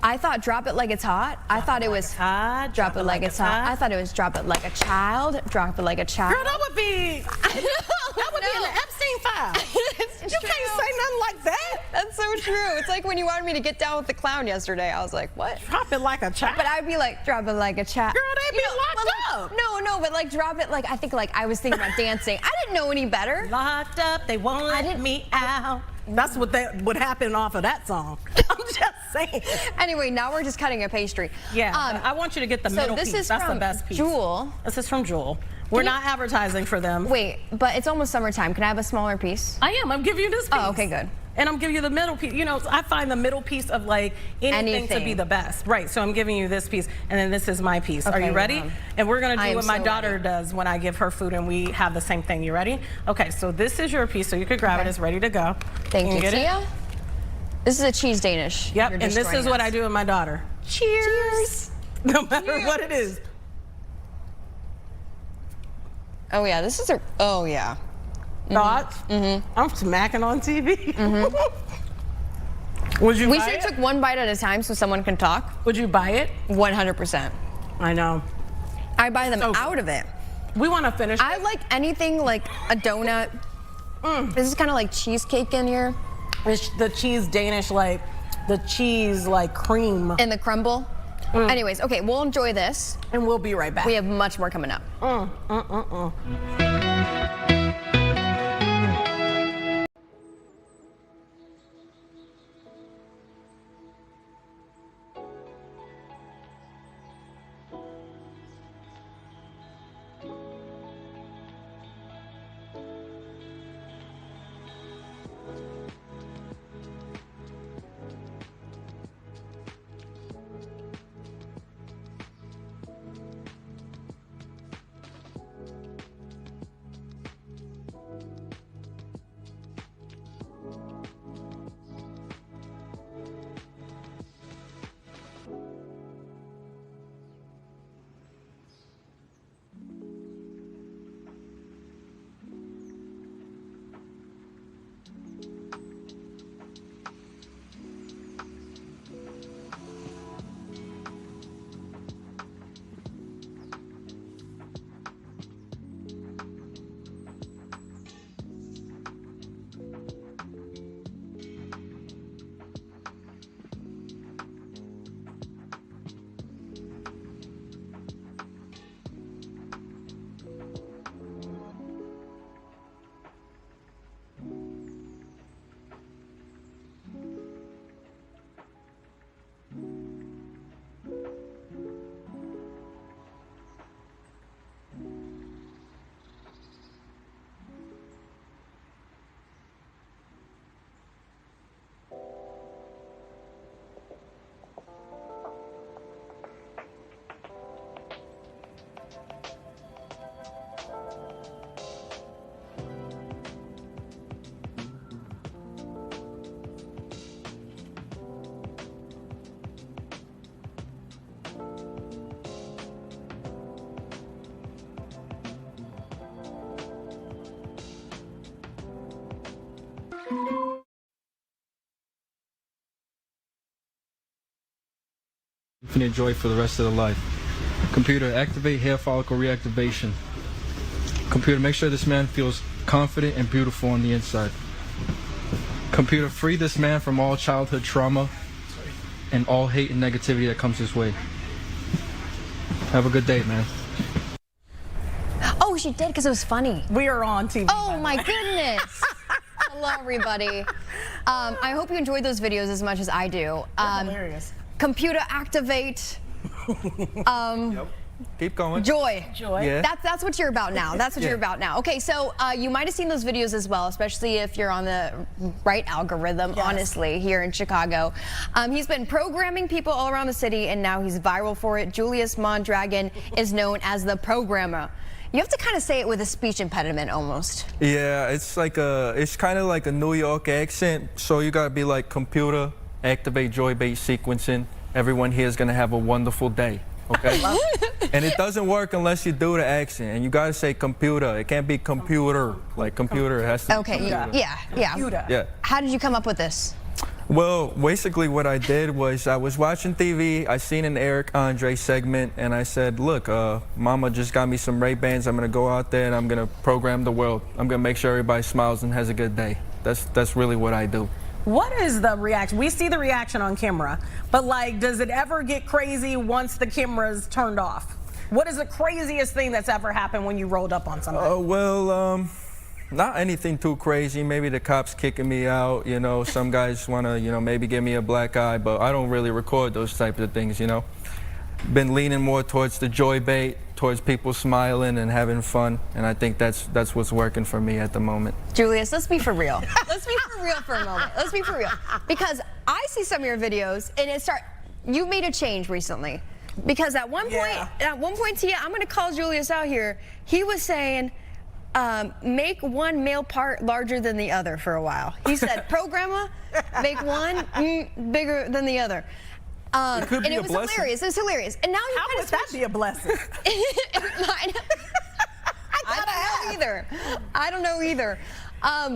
I thought "Drop It Like It's Hot." I thought it was hot. "Drop It Like It's Hot." I thought it was "Drop It Like a Child." Drop it like a child. Girl, that would be in the Epstein file. It's You true. can't say nothing like that. That's so true. It's like when you wanted me to get down with the clown yesterday. I was like, what? Drop it like a child. But I'd be like, drop it like a child. Girl, they be locked up. No, but like drop it like I think like I was thinking about dancing. I didn't know any better. Locked up, they won't let me out. That's what would happen off of that song. I'm just saying. Anyway, now we're just cutting a pastry. Yeah, I want you to get the middle piece. That's the best piece. Jewel. This is from Jewel. We're not advertising for them. Wait, but it's almost summertime. Can I have a smaller piece? I am. I'm giving you this piece. Oh, okay, good. And I'm giving you the middle piece. You know, I find the middle piece of like anything to be the best. Right, so I'm giving you this piece, and then this is my piece. Okay, are you ready? And we're gonna do what my daughter ready. does when I give her food, and we have the same thing. You ready? Okay, so this is your piece, so you could grab it. It's ready to go. Thank you, get Tia. it? This is a cheese Danish. Yep, and this is what I do with my daughter. Cheers! No matter what it is. Oh yeah, this is a, oh yeah. Thoughts? I'm smacking on TV. Would you We buy should it? have took one bite at a time so someone can talk. Would you buy it? 100%. I know. I buy them So out of it. We want to finish. I like anything like a donut. This is kind of like cheesecake in here. It's the cheese Danish, like the cheese like cream. And the crumble. Anyways, okay, we'll enjoy this. And we'll be right back. We have much more coming up. Infinite joy for the rest of the life. Computer, activate hair follicle reactivation. Computer, make sure this man feels confident and beautiful on the inside. Computer, free this man from all childhood trauma and all hate and negativity that comes his way. Have a good day, man. Oh, she did because it was funny. We are on TV. Oh my goodness. Hello, everybody. I hope you enjoyed those videos as much as I do. Hilarious. Computer activate. Yep. Keep going. Joy. Joy. Yeah. That's what you're about now. That's what you're about now. Okay, so you might have seen those videos as well, especially if you're on the right algorithm, honestly, here in Chicago. He's been programming people all around the city, and now he's viral for it. Julius Mondragon is known as the programmer. You have to kind of say it with a speech impediment almost. Yeah, it's kind of like a New York accent, so you gotta be like, computer, activate joy-based sequencing. Everyone here is gonna have a wonderful day, okay? And it doesn't work unless you do the accent, and you gotta say computer. It can't be computer, like computer. It has to be computer. Yeah. Computer. Yeah. How did you come up with this? Well, basically what I did was I was watching TV, I seen an Eric Andre segment, and I said, look, Mama just got me some Ray-Bans. I'm gonna go out there and I'm gonna program the world. I'm gonna make sure everybody smiles and has a good day. That's really what I do. What is the reaction? We see the reaction on camera, but like, does it ever get crazy once the camera's turned off? What is the craziest thing that's ever happened when you rolled up on somebody? Not anything too crazy. Maybe the cops kicking me out, you know. Some guys want to, you know, maybe give me a black eye, but I don't really record those types of things, you know. Been leaning more towards the joy bait, towards people smiling and having fun, and I think that's what's working for me at the moment. Julius, let's be for real. Let's be for real for a moment. Let's be for real. Because I see some of your videos, and you made a change recently. Because at one point, Tia, I'm going to call Julius out here. He was saying, make one male part larger than the other for a while. He said, programmer, make one bigger than the other. And it was hilarious. It was hilarious. And now you How would that be a blessing? I don't know either.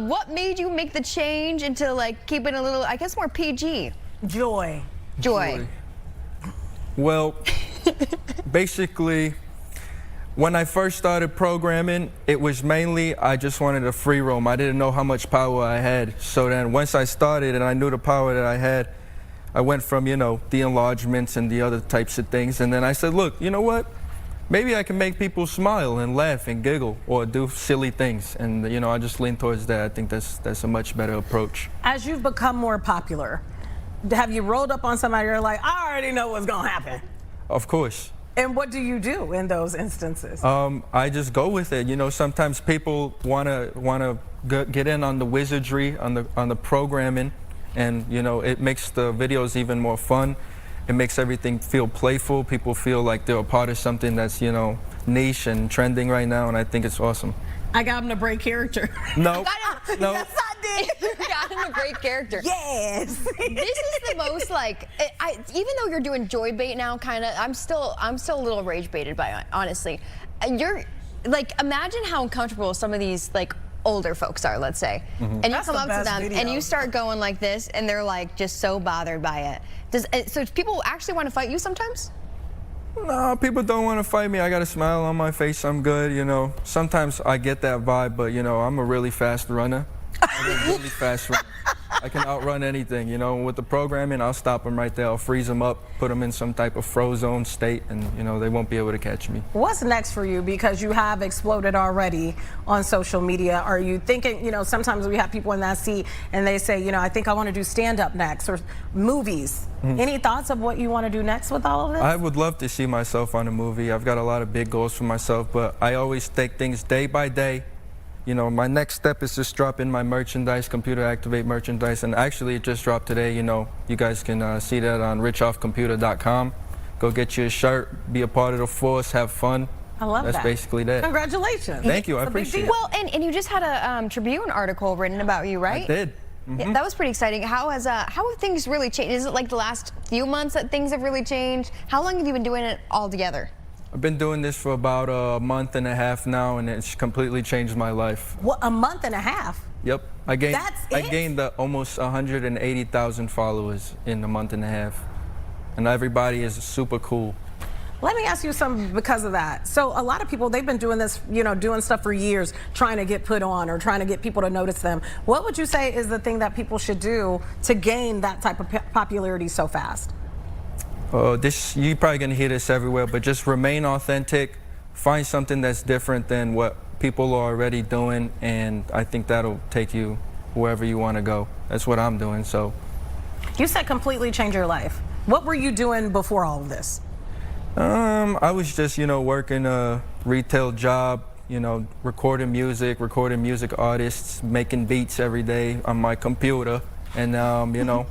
What made you make the change into like keeping a little, I guess, more PG? Joy. Well, basically, when I first started programming, it was mainly I just wanted a free roam. I didn't know how much power I had. So then once I started and I knew the power that I had, I went from, you know, the enlargements and the other types of things. And then I said, look, you know what? Maybe I can make people smile and laugh and giggle or do silly things. And, you know, I just lean towards that. I think that's a much better approach. As you've become more popular, have you rolled up on somebody you're like, I already know what's going to happen? Of course. And what do you do in those instances? I just go with it. You know, sometimes people wanna get in on the wizardry, on the programming, and you know, it makes the videos even more fun. It makes everything feel playful. People feel like they're a part of something that's, you know, niche and trending right now, and I think it's awesome. I got him to break character. No, no. Yes, I did. You got him a great character. Yes. This is the most like, even though you're doing joy bait now, kind of, I'm still a little rage baited by it, honestly. You're like, imagine how uncomfortable some of these like older folks are, let's say, and you That's come the up to best them video. and you start going like this, and they're like just so bothered by it. So people actually want to fight you sometimes? No, people don't want to fight me. I got a smile on my face. I'm good, you know. Sometimes I get that vibe, but, you know, I'm a really fast runner. I'm a really fast runner. I can outrun anything, you know. With the programming, I'll stop them right there. I'll freeze them up, put them in some type of frozen state, and, you know, they won't be able to catch me. What's next for you? Because you have exploded already on social media. Are you thinking, you know, sometimes we have people in that seat and they say, you know, I think I want to do stand-up next or movies. Any thoughts of what you want to do next with all of this? I would love to see myself on a movie. I've got a lot of big goals for myself, but I always take things day by day. You know, my next step is just dropping my merchandise, computer activate merchandise, and actually it just dropped today. You know, you guys can see that on richoffcomputer.com. Go get you a shirt, be a part of the force, have fun. I love that. That's basically that. Congratulations. Thank you, I It's a big appreciate it. deal. Well, and you just had a Tribune article written about you, right? I did. Yeah, that was pretty exciting. How have things really changed? Is it like the last few months that things have really changed? How long have you been doing it all together? I've been doing this for about a month and a half now, and it's completely changed my life. What, a month and a half? Yep, I gained That's I it? gained almost 180,000 followers in a month and a half, and everybody is super cool. Let me ask you something because of that. So a lot of people, they've been doing this, you know, doing stuff for years, trying to get put on or trying to get people to notice them. What would you say is the thing that people should do to gain that type of popularity so fast? You're probably gonna hear this everywhere, but just remain authentic. Find something that's different than what people are already doing, and I think that'll take you wherever you want to go. That's what I'm doing. So. You said completely change your life. What were you doing before all of this? I was just, you know, working a retail job, you know, recording music artists, making beats every day on my computer, and you know.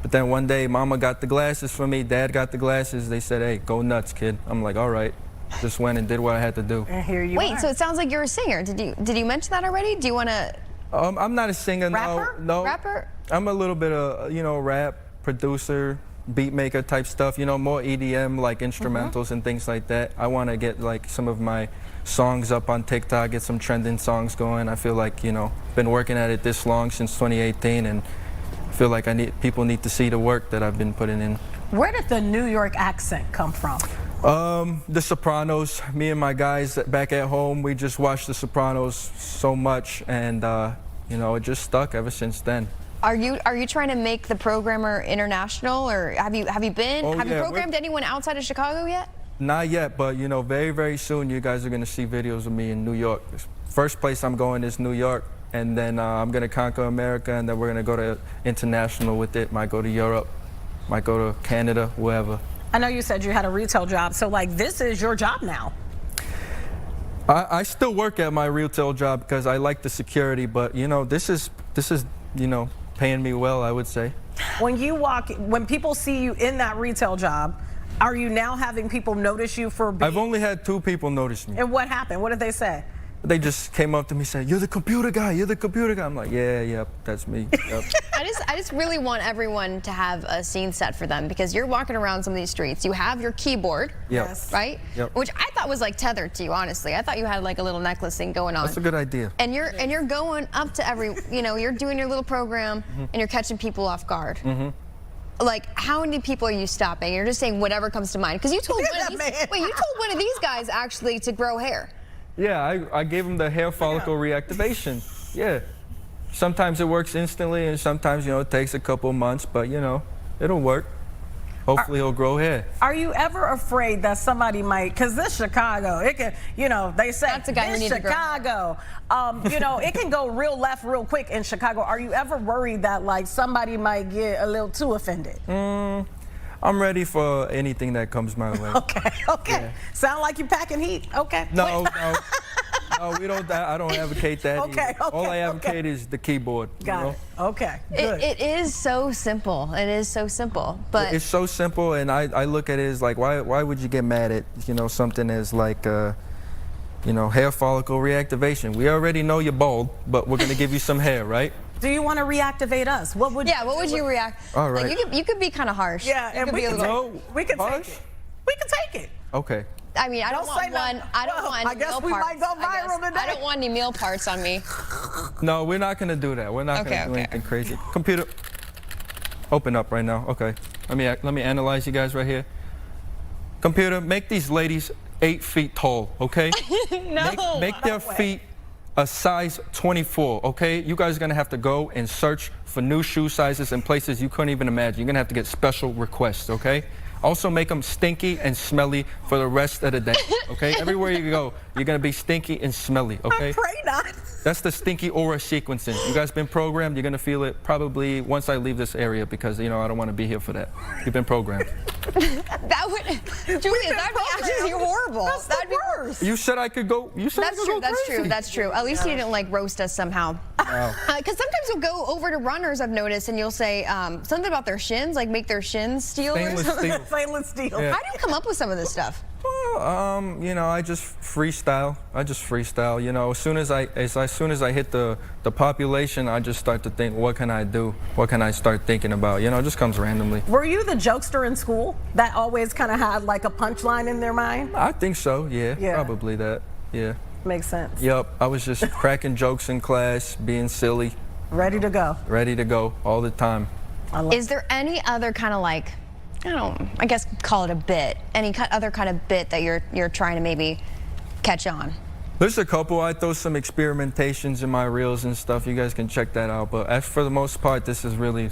But then one day, Mama got the glasses for me, Dad got the glasses. They said, hey, go nuts, kid. I'm like, all right. Just went and did what I had to do. And here you Wait, are. so it sounds like you're a singer. Did you mention that already? Do you want to? I'm not a singer, Rapper? no. Rapper? I'm a little bit of, you know, rap, producer, beat maker type stuff, you know, more EDM, like instrumentals and things like that. I want to get like some of my songs up on TikTok, get some trending songs going. I feel like, you know, been working at it this long since 2018, and I feel like people need to see the work that I've been putting in. Where did the New York accent come from? The Sopranos. Me and my guys back at home, we just watched The Sopranos so much, and you know, it just stuck ever since then. Are you trying to make the programmer international, or have you been? Oh, have you yeah, programmed anyone outside of Chicago yet? Not yet, but you know, very, very soon you guys are gonna see videos of me in New York. First place I'm going is New York, and then I'm gonna conquer America, and then we're gonna go to international with it. Might go to Europe, might go to Canada, wherever. I know you said you had a retail job, so like this is your job now. I still work at my retail job because I like the security, but you know, this is you know, paying me well, I would say. When people see you in that retail job, are you now having people notice you for being... I've only had 2 people notice me. And what happened? What did they say? They just came up to me and said, "You're the computer guy, you're the computer guy." I'm like, yeah, yep, that's me. Yep. I just really want everyone to have a scene set for them because you're walking around some of these streets. You have your keyboard, Yes. right? Yep. Which I thought was like tethered to you, honestly. I thought you had like a little necklace thing going on. That's a good idea. And you're going up to every, you know, you're doing your little program and you're catching people off guard. Like, how many people are you stopping? You're just saying whatever comes to mind because you told you told one of these guys actually to grow hair. Yeah, I gave him the hair follicle reactivation. Yeah. Sometimes it works instantly, and sometimes, you know, it takes a couple months, but, you know, it'll work. Hopefully he'll grow hair. Are you ever afraid that somebody might, because this Chicago, it can, you know, they say, That's a guy we this need to grow. Chicago, you know, it can go real left real quick in Chicago. Are you ever worried that, like, somebody might get a little too offended? I'm ready for anything that comes my way. Okay. Yeah. Sound like you're packing heat. Okay. No, we don't. I don't advocate that. Okay, either. All I advocate is the keyboard. Got you know? it. Okay. Good. It is so simple. It is so simple. But It's so simple, and I look at it as like, why would you get mad at, you know, something as like, you know, hair follicle reactivation? We already know you're bald, but we're gonna give you some hair, right? Do you want to reactivate us? What would you react? All right. Like, you could be kind of harsh. Yeah, You and could we be a can little- we can harsh? take it. We can take it. Okay. I mean, I don't want say nothing. one. I don't Well, want I guess meal we parts. might go viral today. I don't want any meal parts on me. No, we're not gonna do that. We're not gonna do anything crazy. Computer, open up right now. Okay. Let me analyze you guys right here. Computer, make these ladies 8 feet tall. Okay. No. Make their feet a size 24. Okay. You guys are gonna have to go and search for new shoe sizes in places you couldn't even imagine. You're gonna have to get special requests. Okay. Also make them stinky and smelly for the rest of the day, okay? Everywhere you go, you're gonna be stinky and smelly, okay? I pray not. That's the stinky aura sequencing. You guys been programmed, you're gonna feel it probably once I leave this area because, you know, I don't wanna be here for that. You've been programmed. That would, Julia, that'd be actually horrible. That'd be worse. You said I could go, you said I could go crazy. That's true. At least you didn't like roast us somehow. Wow. Because sometimes you'll go over to runners, I've noticed, and you'll say something about their shins, like make their shins steel or Stainless something. steel. Stainless steel. Yeah. How do you come up with some of this stuff? Well, you know, I just freestyle. You know, as soon as I hit the population, I just start to think, what can I do? What can I start thinking about? You know, it just comes randomly. Were you the jokester in school that always kind of had like a punchline in their mind? I think so, yeah. Probably that, yeah. Makes sense. Yep, I was just cracking jokes in class, being silly. Ready to go all the time. Is there any other kind of like, I guess call it a bit, any other kind of bit that you're trying to maybe catch on? There's a couple. I throw some experimentations in my reels and stuff. You guys can check that out. But as for the most part, this is really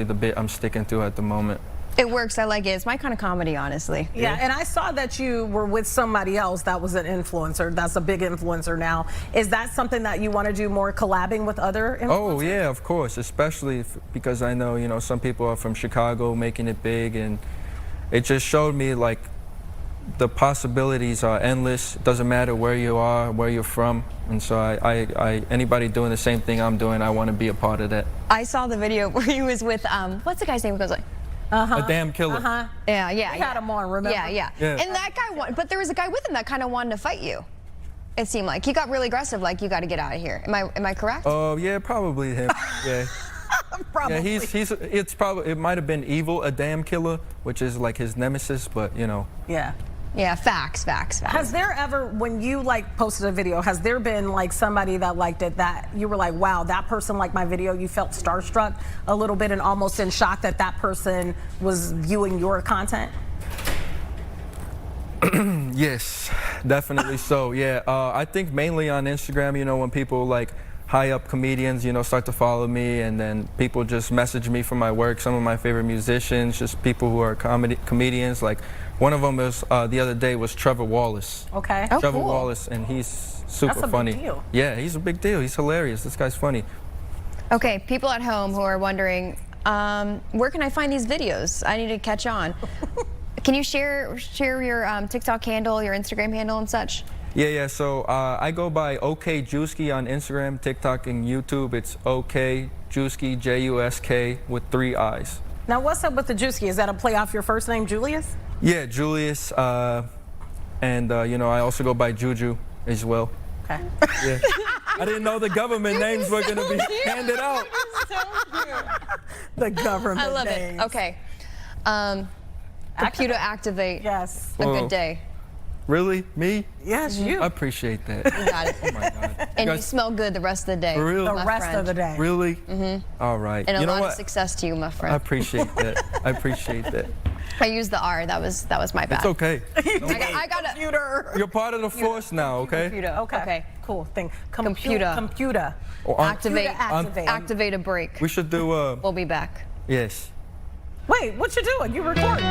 the bit I'm sticking to at the moment. It works. I like it. It's my kind of comedy, honestly. Yeah, and I saw that you were with somebody else that was an influencer. That's a big influencer now. Is that something that you want to do more, collabing with other influencers? Oh, yeah, of course, especially because I know, you know, some people are from Chicago making it big, and it just showed me, like, the possibilities are endless. It doesn't matter where you are, where you're from. And so anybody doing the same thing I'm doing, I want to be a part of that. I saw the video where he was with, what's the guy's name? He goes like, A damn killer. Yeah. We had him on, remember? Yeah. And that guy, but there was a guy with him that kind of wanted to fight you. It seemed like he got really aggressive. Like, you got to get out of here. Am I correct? Oh, yeah, probably him. Yeah. Probably. Yeah, it might have been Evil, a damn killer, which is like his nemesis, but you know. Yeah. Yeah, facts. Has there ever, when you like posted a video, has there been like somebody that liked it that you were like, wow, that person liked my video, you felt starstruck a little bit and almost in shock that that person was viewing your content? Yes, definitely so, yeah. I think mainly on Instagram, you know, when people like high up comedians, you know, start to follow me, and then people just message me for my work. Some of my favorite musicians, just people who are comedians. Like one of them was the other day was Trevor Wallace. Okay. Oh, Trevor cool. Wallace, and he's super That's a big funny. deal. Yeah, he's a big deal. He's hilarious. This guy's funny. Okay, people at home who are wondering, where can I find these videos? I need to catch on. Can you share your TikTok handle, your Instagram handle, and such? Yeah. So I go by OK Juski on Instagram, TikTok, and YouTube. It's OK Juski, Jusk with 3 I's. Now, what's up with the Juski? Is that a play off your first name, Julius? Yeah, Julius, and you know, I also go by Juju as well. Okay. Yeah. I didn't know the government names were gonna be handed out. The government I love names. it. Okay. Computer activate. Yes. A Whoa. good day. Really? Me? Yes, you. I appreciate that. You got it. Oh my God. And you guys- smell good the rest of the day. For real? The my rest friend. of the day. Really? Mm-hmm. All right. And a you know lot what? of success to you, my I friend. appreciate that. I appreciate that. I used the R. That was my bad. It's okay. I got a Computer. You're part of the force now, okay? computer. Okay. Cool thing. Computer. Computer. Or on- Activate. Activate. Activate a break. We should do We'll be back. yes. Wait, what you doing? You recording?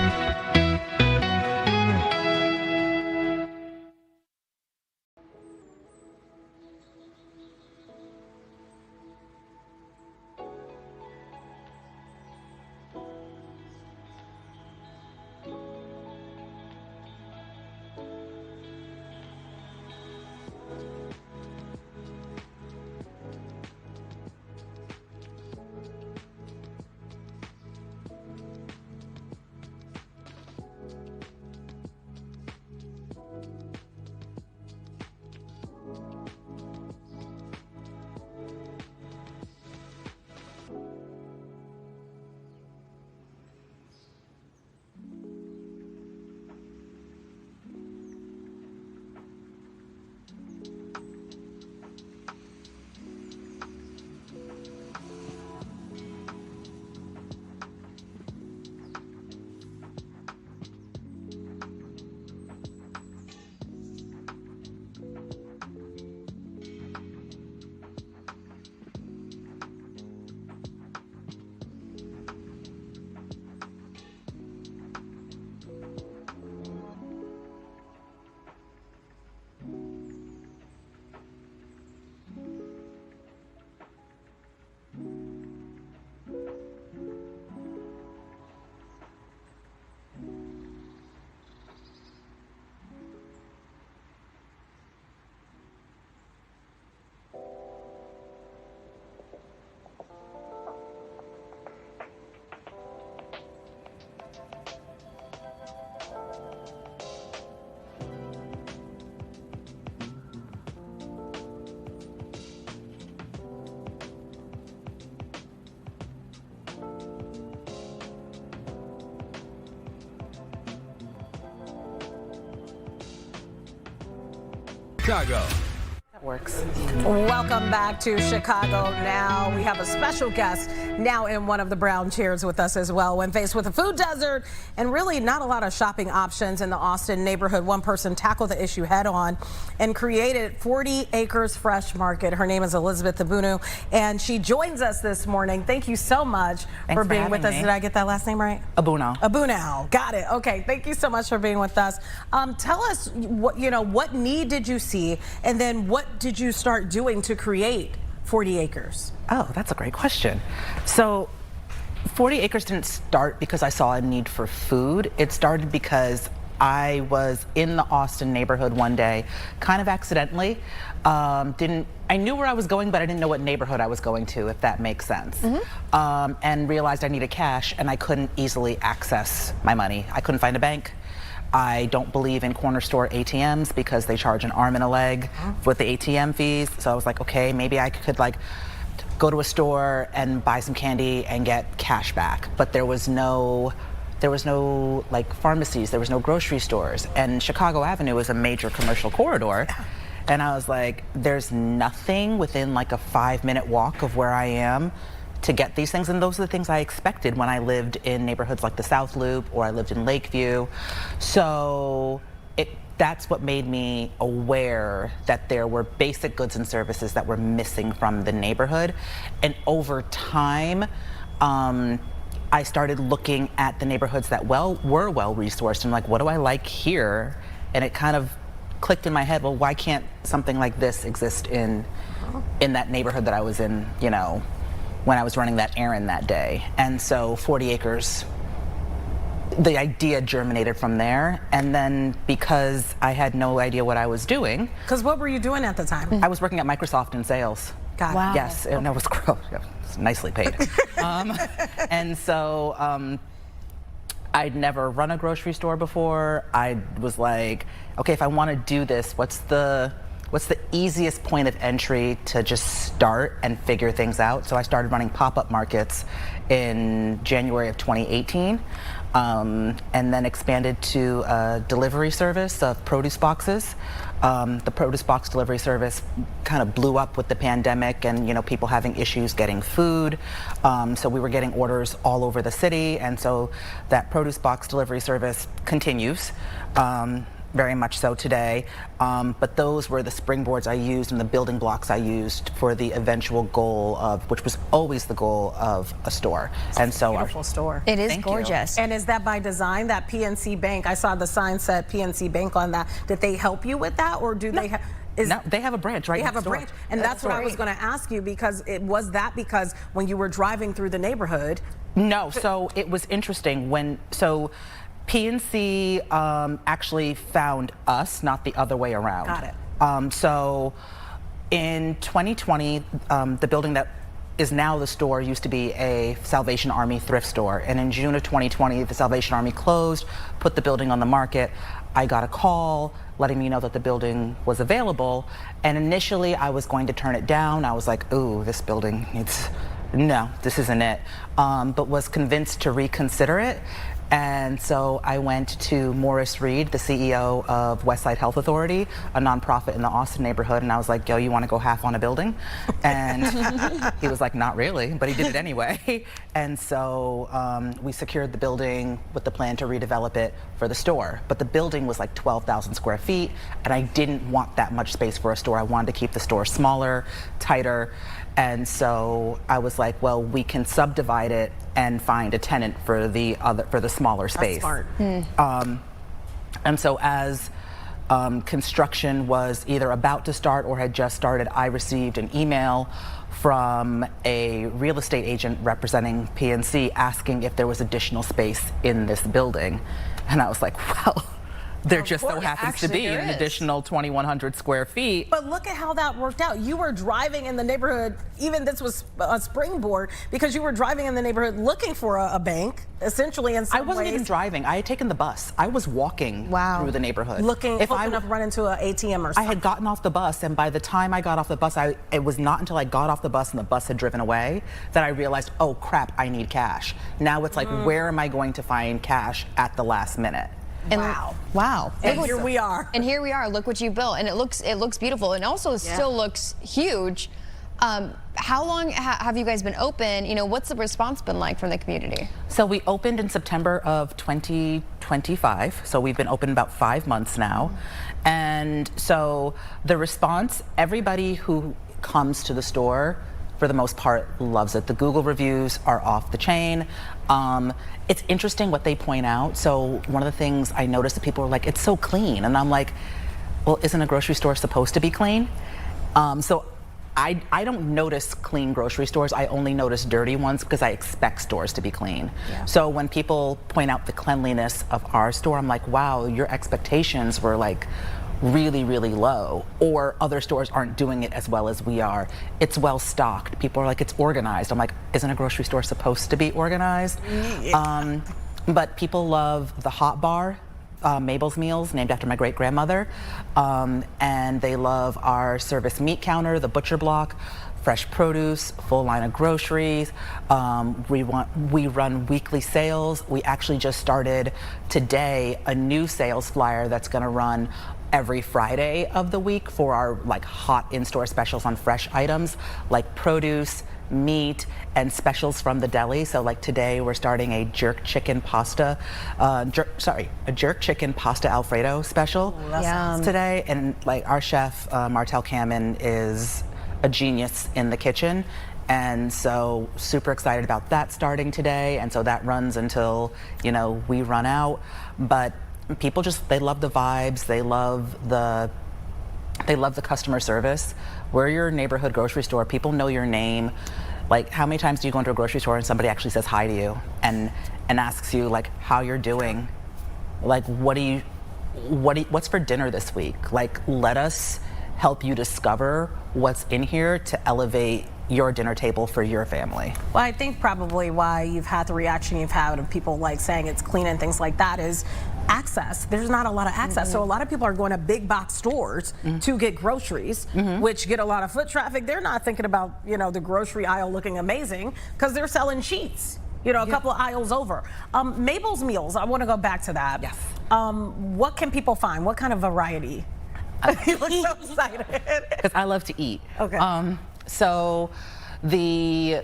Chicago. That works. Welcome back to Chicago Now. We have a special guest now in one of the brown chairs with us as well. When faced with a food desert and really not a lot of shopping options in the Austin neighborhood, one person tackled the issue head on and created 40 Acres Fresh Market. Her name is Elizabeth Abunu, and she joins us this morning. Thank you so much for being with us. Did I get that last name right? Abuno. Abuno. Got it. Okay. Thank you so much for being with us. Tell us what need did you see, and then what did you start doing to create 40 Acres? Oh, that's a great question. So 40 Acres didn't start because I saw a need for food. It started because I was in the Austin neighborhood one day, kind of accidentally. I knew where I was going, but I didn't know what neighborhood I was going to, if that makes sense. And realized I needed cash, and I couldn't easily access my money. I couldn't find a bank. I don't believe in corner store ATMs because they charge an arm and a leg with the ATM fees. So I was like, okay, maybe I could go to a store and buy some candy and get cash back. But there was no pharmacies, there was no grocery stores, and Chicago Avenue is a major commercial corridor. And I was like, there's nothing within a 5-minute walk of where I am to get these things. And those are the things I expected when I lived in neighborhoods like the South Loop or I lived in Lakeview. So that's what made me aware that there were basic goods and services that were missing from the neighborhood. And over time, I started looking at the neighborhoods that were well resourced and like, what do I like here? And it kind of clicked in my head, well, why can't something like this exist in that neighborhood that I was in, you know, when I was running that errand that day? And so 40 acres, the idea germinated from there. And then because I had no idea what I was doing. Because what were you doing at the time? I was working at Microsoft in sales. Got it. Wow. Yes, and it was gross. It was nicely paid. And so I'd never run a grocery store before. I was like, okay, if I want to do this, what's the easiest point of entry to just start and figure things out? So I started running pop-up markets in January of 2018, and then expanded to a delivery service of produce boxes. The produce box delivery service kind of blew up with the pandemic and, you know, people having issues getting food. So we were getting orders all over the city, and so that produce box delivery service continues. Very much so today, but those were the springboards I used and the building blocks I used for the eventual goal of, which was always the goal of a store. And so Beautiful store. It is Thank you. gorgeous. And is that by design? That PNC Bank, I saw the sign said PNC Bank on that. Did they help you with that, or do they have? No, they have a branch right They have a next door. branch, and that's what I was going to ask you, because because when you were driving through the neighborhood. No, so it was interesting so PNC actually found us, not the other way around. Got it. So in 2020, the building that is now the store used to be a Salvation Army thrift store. And in June of 2020, the Salvation Army closed, put the building on the market. I got a call letting me know that the building was available. And initially I was going to turn it down. I was like, ooh, this building no, this isn't it. But was convinced to reconsider it. And so I went to Morris Reed, the CEO of Westside Health Authority, a nonprofit in the Austin neighborhood, and I was like, yo, you want to go half on a building? And he was like, not really, but he did it anyway. And so we secured the building with the plan to redevelop it for the store. But the building was like 12,000 square feet, and I didn't want that much space for a store. I wanted to keep the store smaller, tighter. And so I was like, well, we can subdivide it and find a tenant for the smaller space. That's smart. And so as construction was either about to start or had just started, I received an email from a real estate agent representing PNC asking if there was additional space in this building. And I was like, well, there just so happens to be an additional 2,100 square feet. But look at how that worked out. You were driving in the neighborhood, even this was a springboard, because you were driving in the neighborhood looking for a bank, essentially in some I wasn't even driving. I had taken the bus. I was walking through the neighborhood. Hoping to run into an ATM or something. I had gotten off the bus, and by the time I got off the bus, it was not until I got off the bus and the bus had driven away that I realized, oh crap, I need cash. Now it's like, where am I going to find cash at the last minute? And Wow. And here we are. And here we are. Look what you built, and it looks beautiful, and also still looks huge. How long have you guys been open? You know, what's the response been like from the community? So we opened in September of 2025. So we've been open about 5 months now. And so the response, everybody who comes to the store, for the most part, loves it. The Google reviews are off the chain. It's interesting what they point out. So one of the things I noticed that people are like, it's so clean. And I'm like, well, isn't a grocery store supposed to be clean? So I don't notice clean grocery stores. I only notice dirty ones because I expect stores to be clean. Yeah. So when people point out the cleanliness of our store, I'm like, wow, your expectations were like really, really low, or other stores aren't doing it as well as we are. It's well stocked. People are like, it's organized. I'm like, isn't a grocery store supposed to be organized? Yeah. But people love the hot bar, Mabel's Meals, named after my great-grandmother, and they love our service meat counter, the butcher block, fresh produce, full line of groceries. We run weekly sales. We actually just started today a new sales flyer that's going to run every Friday of the week for our like hot in-store specials on fresh items like produce, meat, and specials from the deli. So like today we're starting a jerk chicken pasta, a jerk chicken pasta Alfredo special today. And like our chef, Martel Kamen, is a genius in the kitchen. And so super excited about that starting today. And so that runs until, you know, we run out. But people just, they love the vibes. They love the customer service. We're your neighborhood grocery store. People know your name. Like, how many times do you go into a grocery store and somebody actually says hi to you and asks you like how you're doing? Like, what's for dinner this week? Like, let us help you discover what's in here to elevate your dinner table for your family. Well, I think probably why you've had the reaction you've had of people like saying it's clean and things like that is access. There's not a lot of access. So a lot of people are going to big box stores to get groceries, which get a lot of foot traffic. They're not thinking about, you know, the grocery aisle looking amazing because they're selling sheets, you know, a couple of aisles over. Mabel's Meals, I want to go back to that. Yes. What can people find? What kind of variety? You look so excited. Because I love to eat. Okay. So the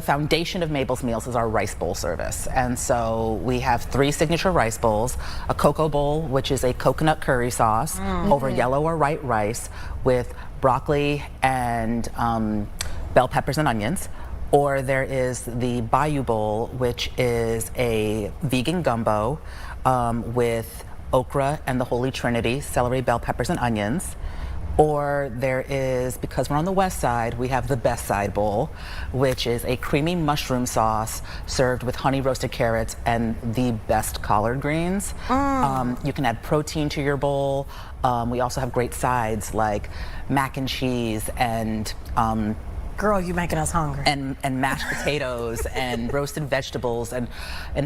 foundation of Mabel's Meals is our rice bowl service. And so we have 3 signature rice bowls, a cocoa bowl, which is a coconut curry sauce over yellow or white rice with broccoli and bell peppers and onions. Or there is the Bayou Bowl, which is a vegan gumbo with okra and the Holy Trinity, celery, bell peppers, and onions. Or there is, because we're on the west side, we have the Best Side Bowl, which is a creamy mushroom sauce served with honey roasted carrots and the best collard greens. You can add protein to your bowl. We also have great sides like mac and cheese and Girl, you making us hungry. And mashed potatoes and roasted vegetables and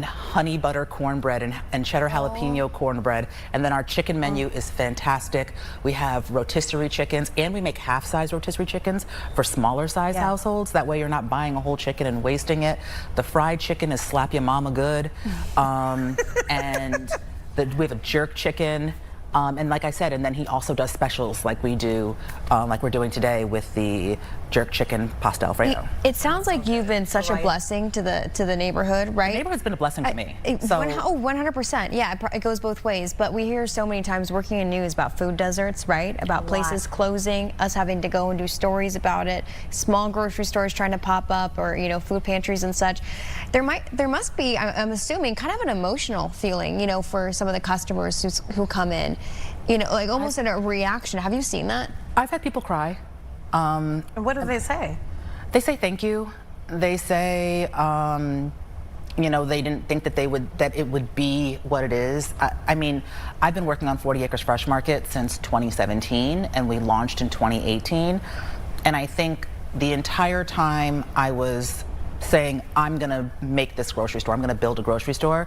honey butter cornbread and cheddar jalapeno cornbread. And then our chicken menu is fantastic. We have rotisserie chickens, and we make half-size rotisserie chickens for smaller size households. That way you're not buying a whole chicken and wasting it. The fried chicken is slap your mama good. And we have a jerk chicken. And like I said, and then he also does specials like we do, like we're doing today with the jerk chicken pasta Alfredo. It sounds like you've been such a blessing to the neighborhood, right? The neighborhood's been a blessing to me. 100%. Yeah, it goes both ways. But we hear so many times working in news about food deserts, right? About places closing, us having to go and do stories about it, small grocery stores trying to pop up, or, you know, food pantries and such. There must be, I'm assuming, kind of an emotional feeling, you know, for some of the customers who come in, you know, like almost in a reaction. Have you seen that? I've had people cry. And what do they say? They say thank you. They say, you know, they didn't think that it would be what it is. I mean, I've been working on 40 Acres Fresh Market since 2017, and we launched in 2018. And I think the entire time I was saying, I'm gonna make this grocery store, I'm gonna build a grocery store,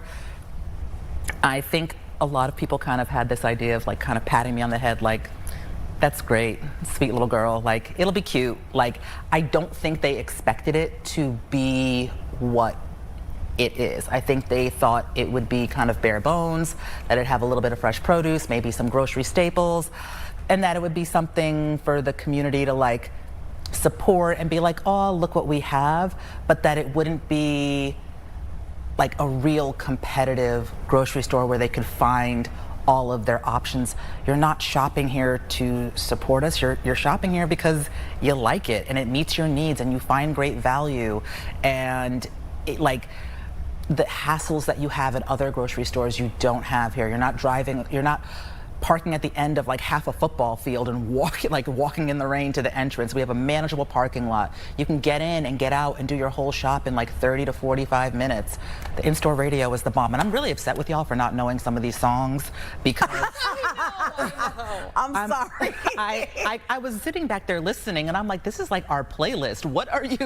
I think a lot of people kind of had this idea of like kind of patting me on the head, like, that's great, sweet little girl, like, it'll be cute. Like, I don't think they expected it to be what it is. I think they thought it would be kind of bare bones, that it'd have a little bit of fresh produce, maybe some grocery staples, and that it would be something for the community to like support and be like, oh, look what we have, but that it wouldn't be like a real competitive grocery store where they could find all of their options. You're not shopping here to support us. You're shopping here because you like it and it meets your needs and you find great value. And it, like, the hassles that you have at other grocery stores you don't have here. You're not driving, you're not parking at the end of like half a football field and walking in the rain to the entrance. We have a manageable parking lot. You can get in and get out and do your whole shop in like 30 to 45 minutes. The in-store radio is the bomb. And I'm really upset with y'all for not knowing some of these songs because I'm sorry. I was sitting back there listening and I'm like, this is like our playlist. What are we?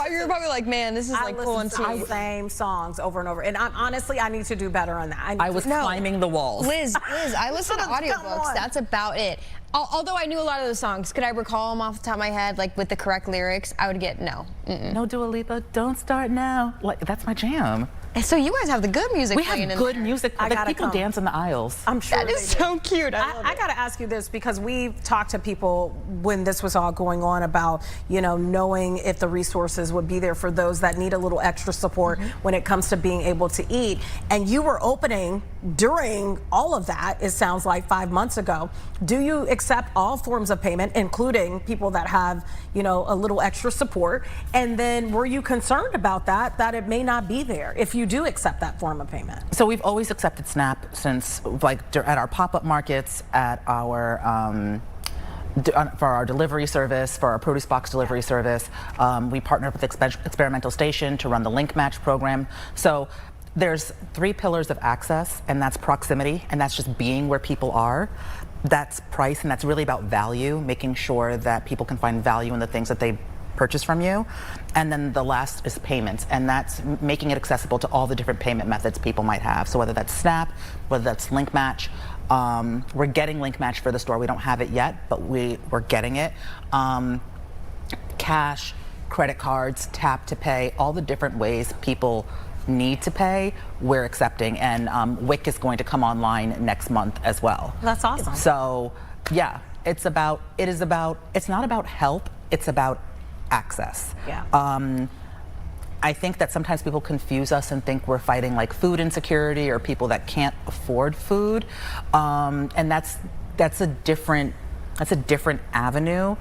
You're probably like, man, this is like pulling teeth. I listen to the same songs over and over. And honestly, I need to do better on that. I was climbing the walls. Liz, I listen to audiobooks. That's about it. Although I knew a lot of the songs, could I recall them off the top of my head, like with the correct lyrics? I would get no. No Dua Lipa, Don't Start Now. Like, that's my jam. So you guys have the good music We playing have in good there. music. I The gotta people come. dance in the aisles. I'm sure That is so cute. I got to ask you this because we've talked to people when this was all going on about, knowing if the resources would be there for those that need a little extra support when it comes to being able to eat. And you were opening during all of that, it sounds like 5 months ago. Do you accept all forms of payment, including people that have, a little extra support? And then were you concerned about that it may not be there if you do accept that form of payment? So we've always accepted SNAP since, at our pop-up markets, at our for our delivery service, for our produce box delivery service. We partnered with Experimental Station to run the Link Match program. So there's 3 pillars of access, and that's proximity, and that's just being where people are. That's price, and that's really about value, making sure that people can find value in the things that they purchase from you. And then the last is payments, and that's making it accessible to all the different payment methods people might have. So whether that's SNAP, whether that's Link Match. We're getting Link Match for the store. We don't have it yet, but we're getting it. Cash, credit cards, tap to pay, all the different ways people need to pay, we're accepting. And WIC is going to come online next month as well. That's awesome. So yeah, it's not about help, it's about access. Yeah. I think that sometimes people confuse us and think we're fighting like food insecurity or people that can't afford food, and that's a different avenue.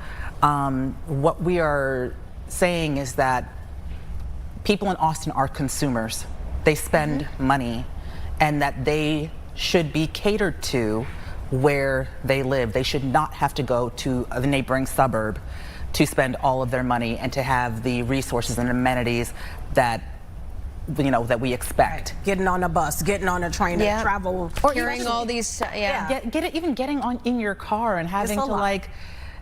What we are saying is that people in Austin are consumers. They spend money, and that they should be catered to where they live. They should not have to go to the neighboring suburb to spend all of their money and to have the resources and amenities that we expect. Getting on a bus, getting on a train to travel, or hearing all these. Getting on in your car and having to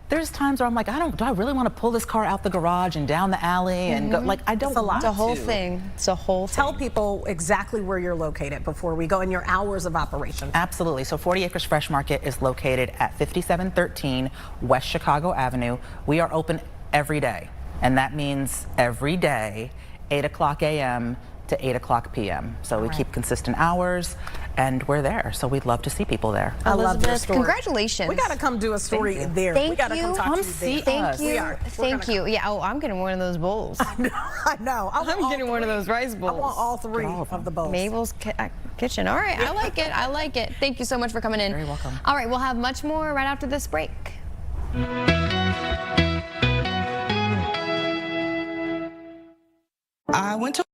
There's times where I'm like, do I really want to pull this car out the garage and down the alley and go? Like, I don't want to. It's a whole thing. It's a whole thing. Tell people exactly where you're located before we go and your hours of operation. Absolutely. So 40 Acres Fresh Market is located at 5713 West Chicago Avenue. We are open every day, and that means every day, 8 o'clock a.m. to 8 o'clock p.m. So we keep consistent hours, and we're there. So we'd love to see people there. I love your story. Congratulations. We got to come do a story there. Thank we got to come talk to you there. Thank you. We are. Thank you. Yeah. Oh, I'm getting one of those bowls. I know. I'm getting one of those rice bowls. I want all 3 of the bowls. Mabel's Kitchen. All right. I like it. I like it. Thank you so much for coming in. Very welcome. All right. We'll have much more right after this break. I went to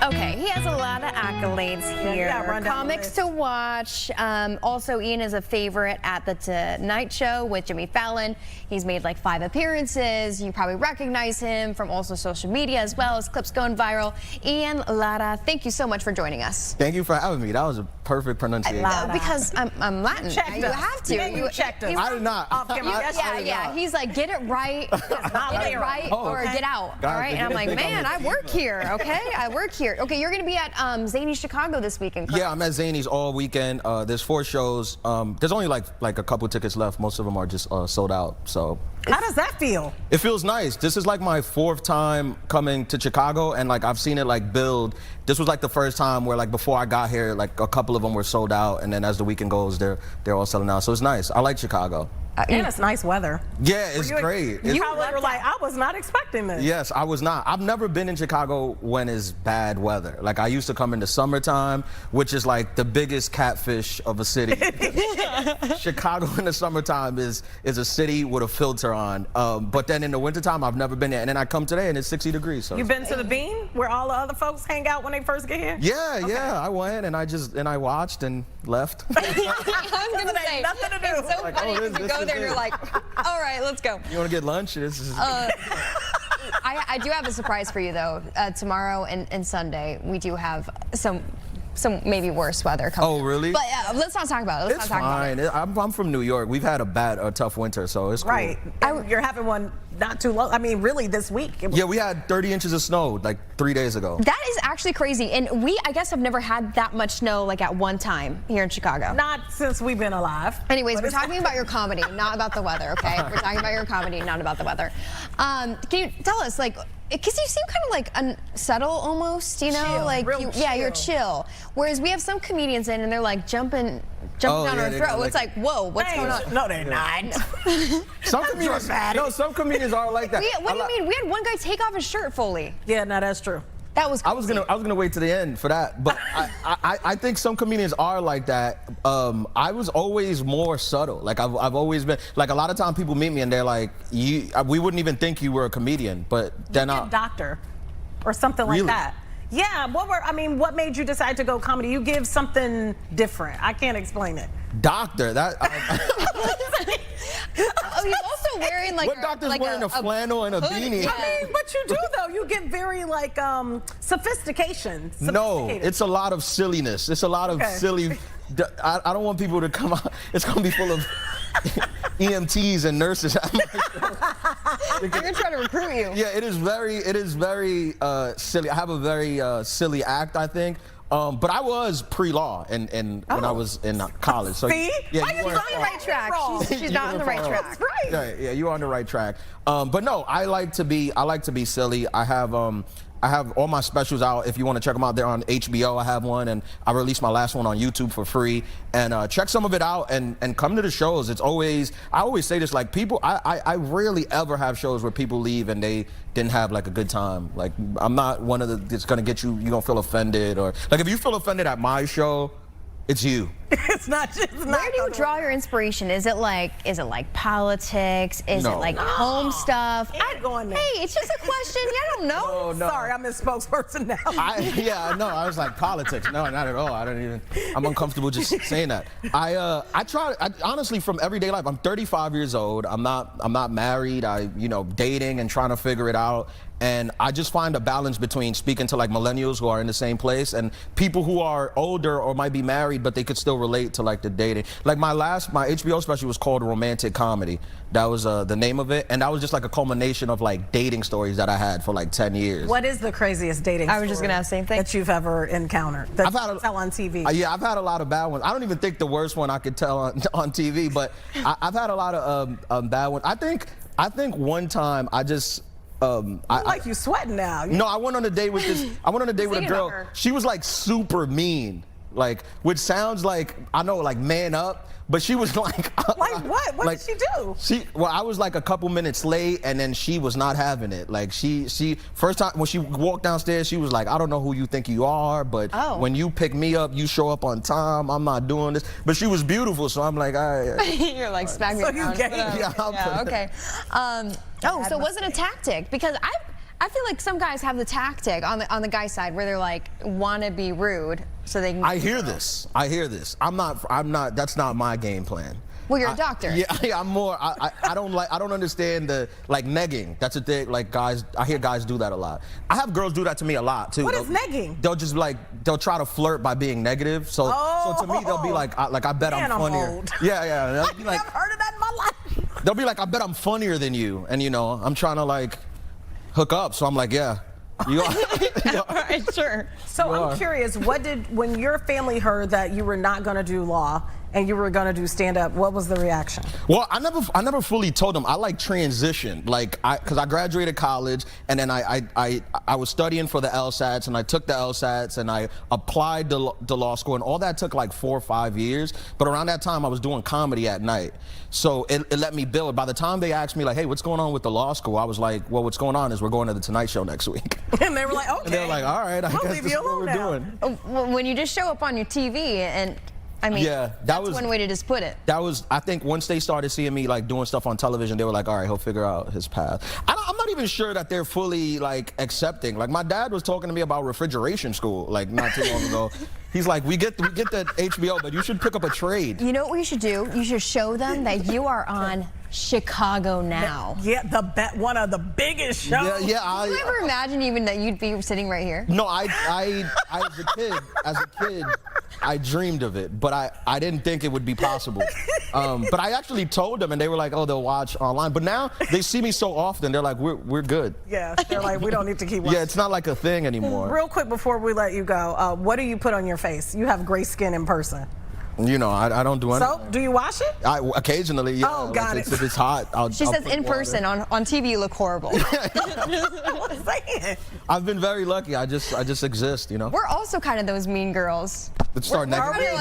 Okay, he has a lot of accolades here. Yeah, run down the Comics list. to watch. Also, Ian is a favorite at the Tonight Show with Jimmy Fallon. He's made like 5 appearances. You probably recognize him from also social media as well as clips going viral. Ian Lara, thank you so much for joining us. Thank you for having me. That was a perfect pronunciation. Because I'm Latin. checked You us. have to. Yeah, you checked us. I did not. Off camera. Yeah. He's like, get it right, get it right, or get out. God, All right. And I'm like, think I'm man, a I work here. Okay, I work here. Okay, you're gonna be at Zany Chicago this weekend. correct? Yeah, I'm at Zany's all weekend. There's 4 shows. There's only like a couple tickets left. Most of them are just sold out. So How does that feel? it feels nice. This is like my 4th time coming to Chicago, and like I've seen it like build. This was like the first time where like before I got here, like a couple of them were sold out, and then as the weekend goes, they're all selling out. So it's nice. I like Chicago. And it's nice weather. Yeah, it's You- great. You It's- probably were like, I was not expecting this. Yes, I was not. I've never been in Chicago when it's bad weather. Like I used to come in the summertime, which is like the biggest catfish of a city. Chicago in the summertime is a city with a filter on. But then in the wintertime, I've never been there. And then I come today and it's 60 degrees. So You've been to the Bean where all the other folks hang out when they first get here? yeah, I went and I watched and left. I was gonna say, nothing to do. it's so Like, funny oh, because this you go is there and it. you're like, all right, let's go. You want to get lunch? This is. I do have a surprise for you though. Tomorrow and Sunday we do have some maybe worse weather coming. Oh, really? But let's not talk about it. Let's It's not talk about it. fine. I'm from New York. We've had a tough winter, so it's cool. Right. And you're having one not too long. I mean, really this week. It was- Yeah, we had 30 inches of snow like 3 days ago. That is actually crazy, and we I guess have never had that much snow like at one time here in Chicago. Not since we've been alive. Anyways, we're it's- talking about your comedy, not about the weather, okay? We're talking about your comedy, not about the weather. Can you tell us, like, because you seem kind of like unsettled almost, you know? Chill, like, real yeah, you're chill. chill. Whereas we have some comedians in and they're like jumping down our they throat. got, It's like, whoa, what's Hey, going on? No, they're not. Some comedians, some comedians are like that. What do you mean? We had one guy take off his shirt fully. Yeah, no, that's true. That was crazy. I was gonna wait to the end for that, but I think some comedians are like that. I was always more subtle. Like I've always been like a lot of times people meet me and they're like, we wouldn't even think you were a comedian, but then Get doctor or something like Really? that. Yeah, what made you decide to go comedy? You give something different. I can't explain it. doctor. That Oh, he's also wearing like what doctor's wearing a flannel and a beanie? Yeah. I mean, but you do though. You get very like sophistication. No, Sophisticated. it's a lot of silliness. It's a lot of Okay. silly. I don't want people to come out. It's gonna be full of EMTs and nurses. They're gonna try to recruit you. Yeah, it is very silly. I have a very silly act, I think. But I was pre-law and when I was in college. So See? yeah, Why you you weren't on the right track. wrong. She's not on the right track. That's right. Yeah, you're on the right track. But no, I like to be silly. I have all my specials out. If you want to check them out, they're on HBO. I have one, and I released my last one on YouTube for free. And check some of it out and come to the shows. It's always, I always say this, like people, I rarely ever have shows where people leave and they didn't have like a good time. Like I'm not one of the that's gonna get you gonna feel offended, or like if you feel offended at my show, it's you. It's not just. Where do you draw your inspiration? Is it like politics? Is it No. like home stuff? Ain't going there. Hey, it's just a question. I don't know. Oh, no. Sorry, I'm his spokesperson now. I was like politics. No, not at all. I'm uncomfortable just saying that. I honestly, from everyday life, I'm 35 years old. I'm not married. Dating and trying to figure it out. And I just find a balance between speaking to like millennials who are in the same place and people who are older or might be married, but they could still relate to like the dating. Like my HBO special was called Romantic Comedy. That was the name of it. And that was just like a culmination of like dating stories that I had for like 10 years. What is the craziest dating I was just story gonna ask the same thing. that you've ever encountered that I've had you tell on TV? Yeah, I've had a lot of bad ones. I don't even think the worst one I could tell on TV, but I've had a lot of bad ones. I think one time I just you sweating now. No, I went on a date with this. I went on a date with a Singing girl. about her. She was like super mean, like which sounds like I know like man up, but she was like Like what? What did she do? I was like a couple minutes late, and then she was not having it. Like she first time when she walked downstairs, she was like, I don't know who you think you are, but Oh. when you pick me up, you show up on time. I'm not doing this. But she was beautiful, so I'm like, You're like smack me So you around. gay. Whatever. Yeah, I'll put it- okay. So it wasn't a tactic because I feel like some guys have the tactic on the guy side where they're like want to be rude so they can. I hear this. I'm not. That's not my game plan. Well, you're a doctor. Yeah, I'm more. I don't understand the negging. That's a thing. Like guys, I hear guys do that a lot. I have girls do that to me a lot too. What is negging? They'll just they'll try to flirt by being negative. So to me they'll be like I bet I'm funnier. Old. Yeah. They'll be like, I've heard of that in my life. they'll be like, I bet I'm funnier than you, and I'm trying to hook up. So I'm like, yeah. You are. All right, sure. So I'm curious, when your family heard that you were not going to do law and you were going to do stand-up, what was the reaction? Well, I never fully told them. I transitioned, because I graduated college and then I was studying for the LSATs and I took the LSATs and I applied to law school and all that took 4 or 5 years. But around that time I was doing comedy at night, so it let me build. By the time they asked me hey, what's going on with the law school, I was like, well, what's going on is we're going to the Tonight Show next week. And they were like, okay. And they were like, all right, I guess this is what we're doing. Well, when you just show up on your TV and. I mean, yeah, that's one way to just put it. That was, I think, once they started seeing me doing stuff on television, they were like, all right, he'll figure out his path. I'm not even sure that they're fully accepting. My dad was talking to me about refrigeration school not too long ago. He's like, we get the HBO, but you should pick up a trade. You know what we should do? You should show them that you are on ChicagoNOW. Yeah, one of the biggest shows. Yeah. Did you ever imagine even that you'd be sitting right here? No, as a kid, I dreamed of it, but I didn't think it would be possible. But I actually told them, and they were like, oh, they'll watch online. But now they see me so often, they're like, we're good. Yeah, they're like, we don't need to keep watching. Yeah, it's not like a thing anymore. Real quick before we let you go, what do you put on your face? You have great skin in person. I don't do anything. So, do you wash it? Occasionally, yeah. Oh, got it. If it's hot, She says in person. On TV, you look horrible. I'm saying. I've been very lucky. I just exist, We're also kind of those mean girls. Let's start negative.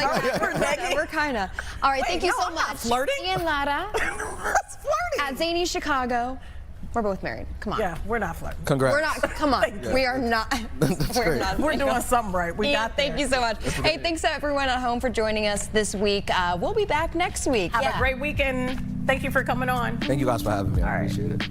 We're kind of. All right, thank you so much. Flirting? And Lara. That's flirting. At Zany Chicago. We're both married. Come on. Yeah, we're not flirting. Congrats. We're not. Come on. We are not. We're not. We're doing something right. We got there. Thank you so much. Hey, thanks to everyone at home for joining us this week. We'll be back next week. Have a great weekend. Thank you for coming on. Thank you guys for having me. I appreciate it.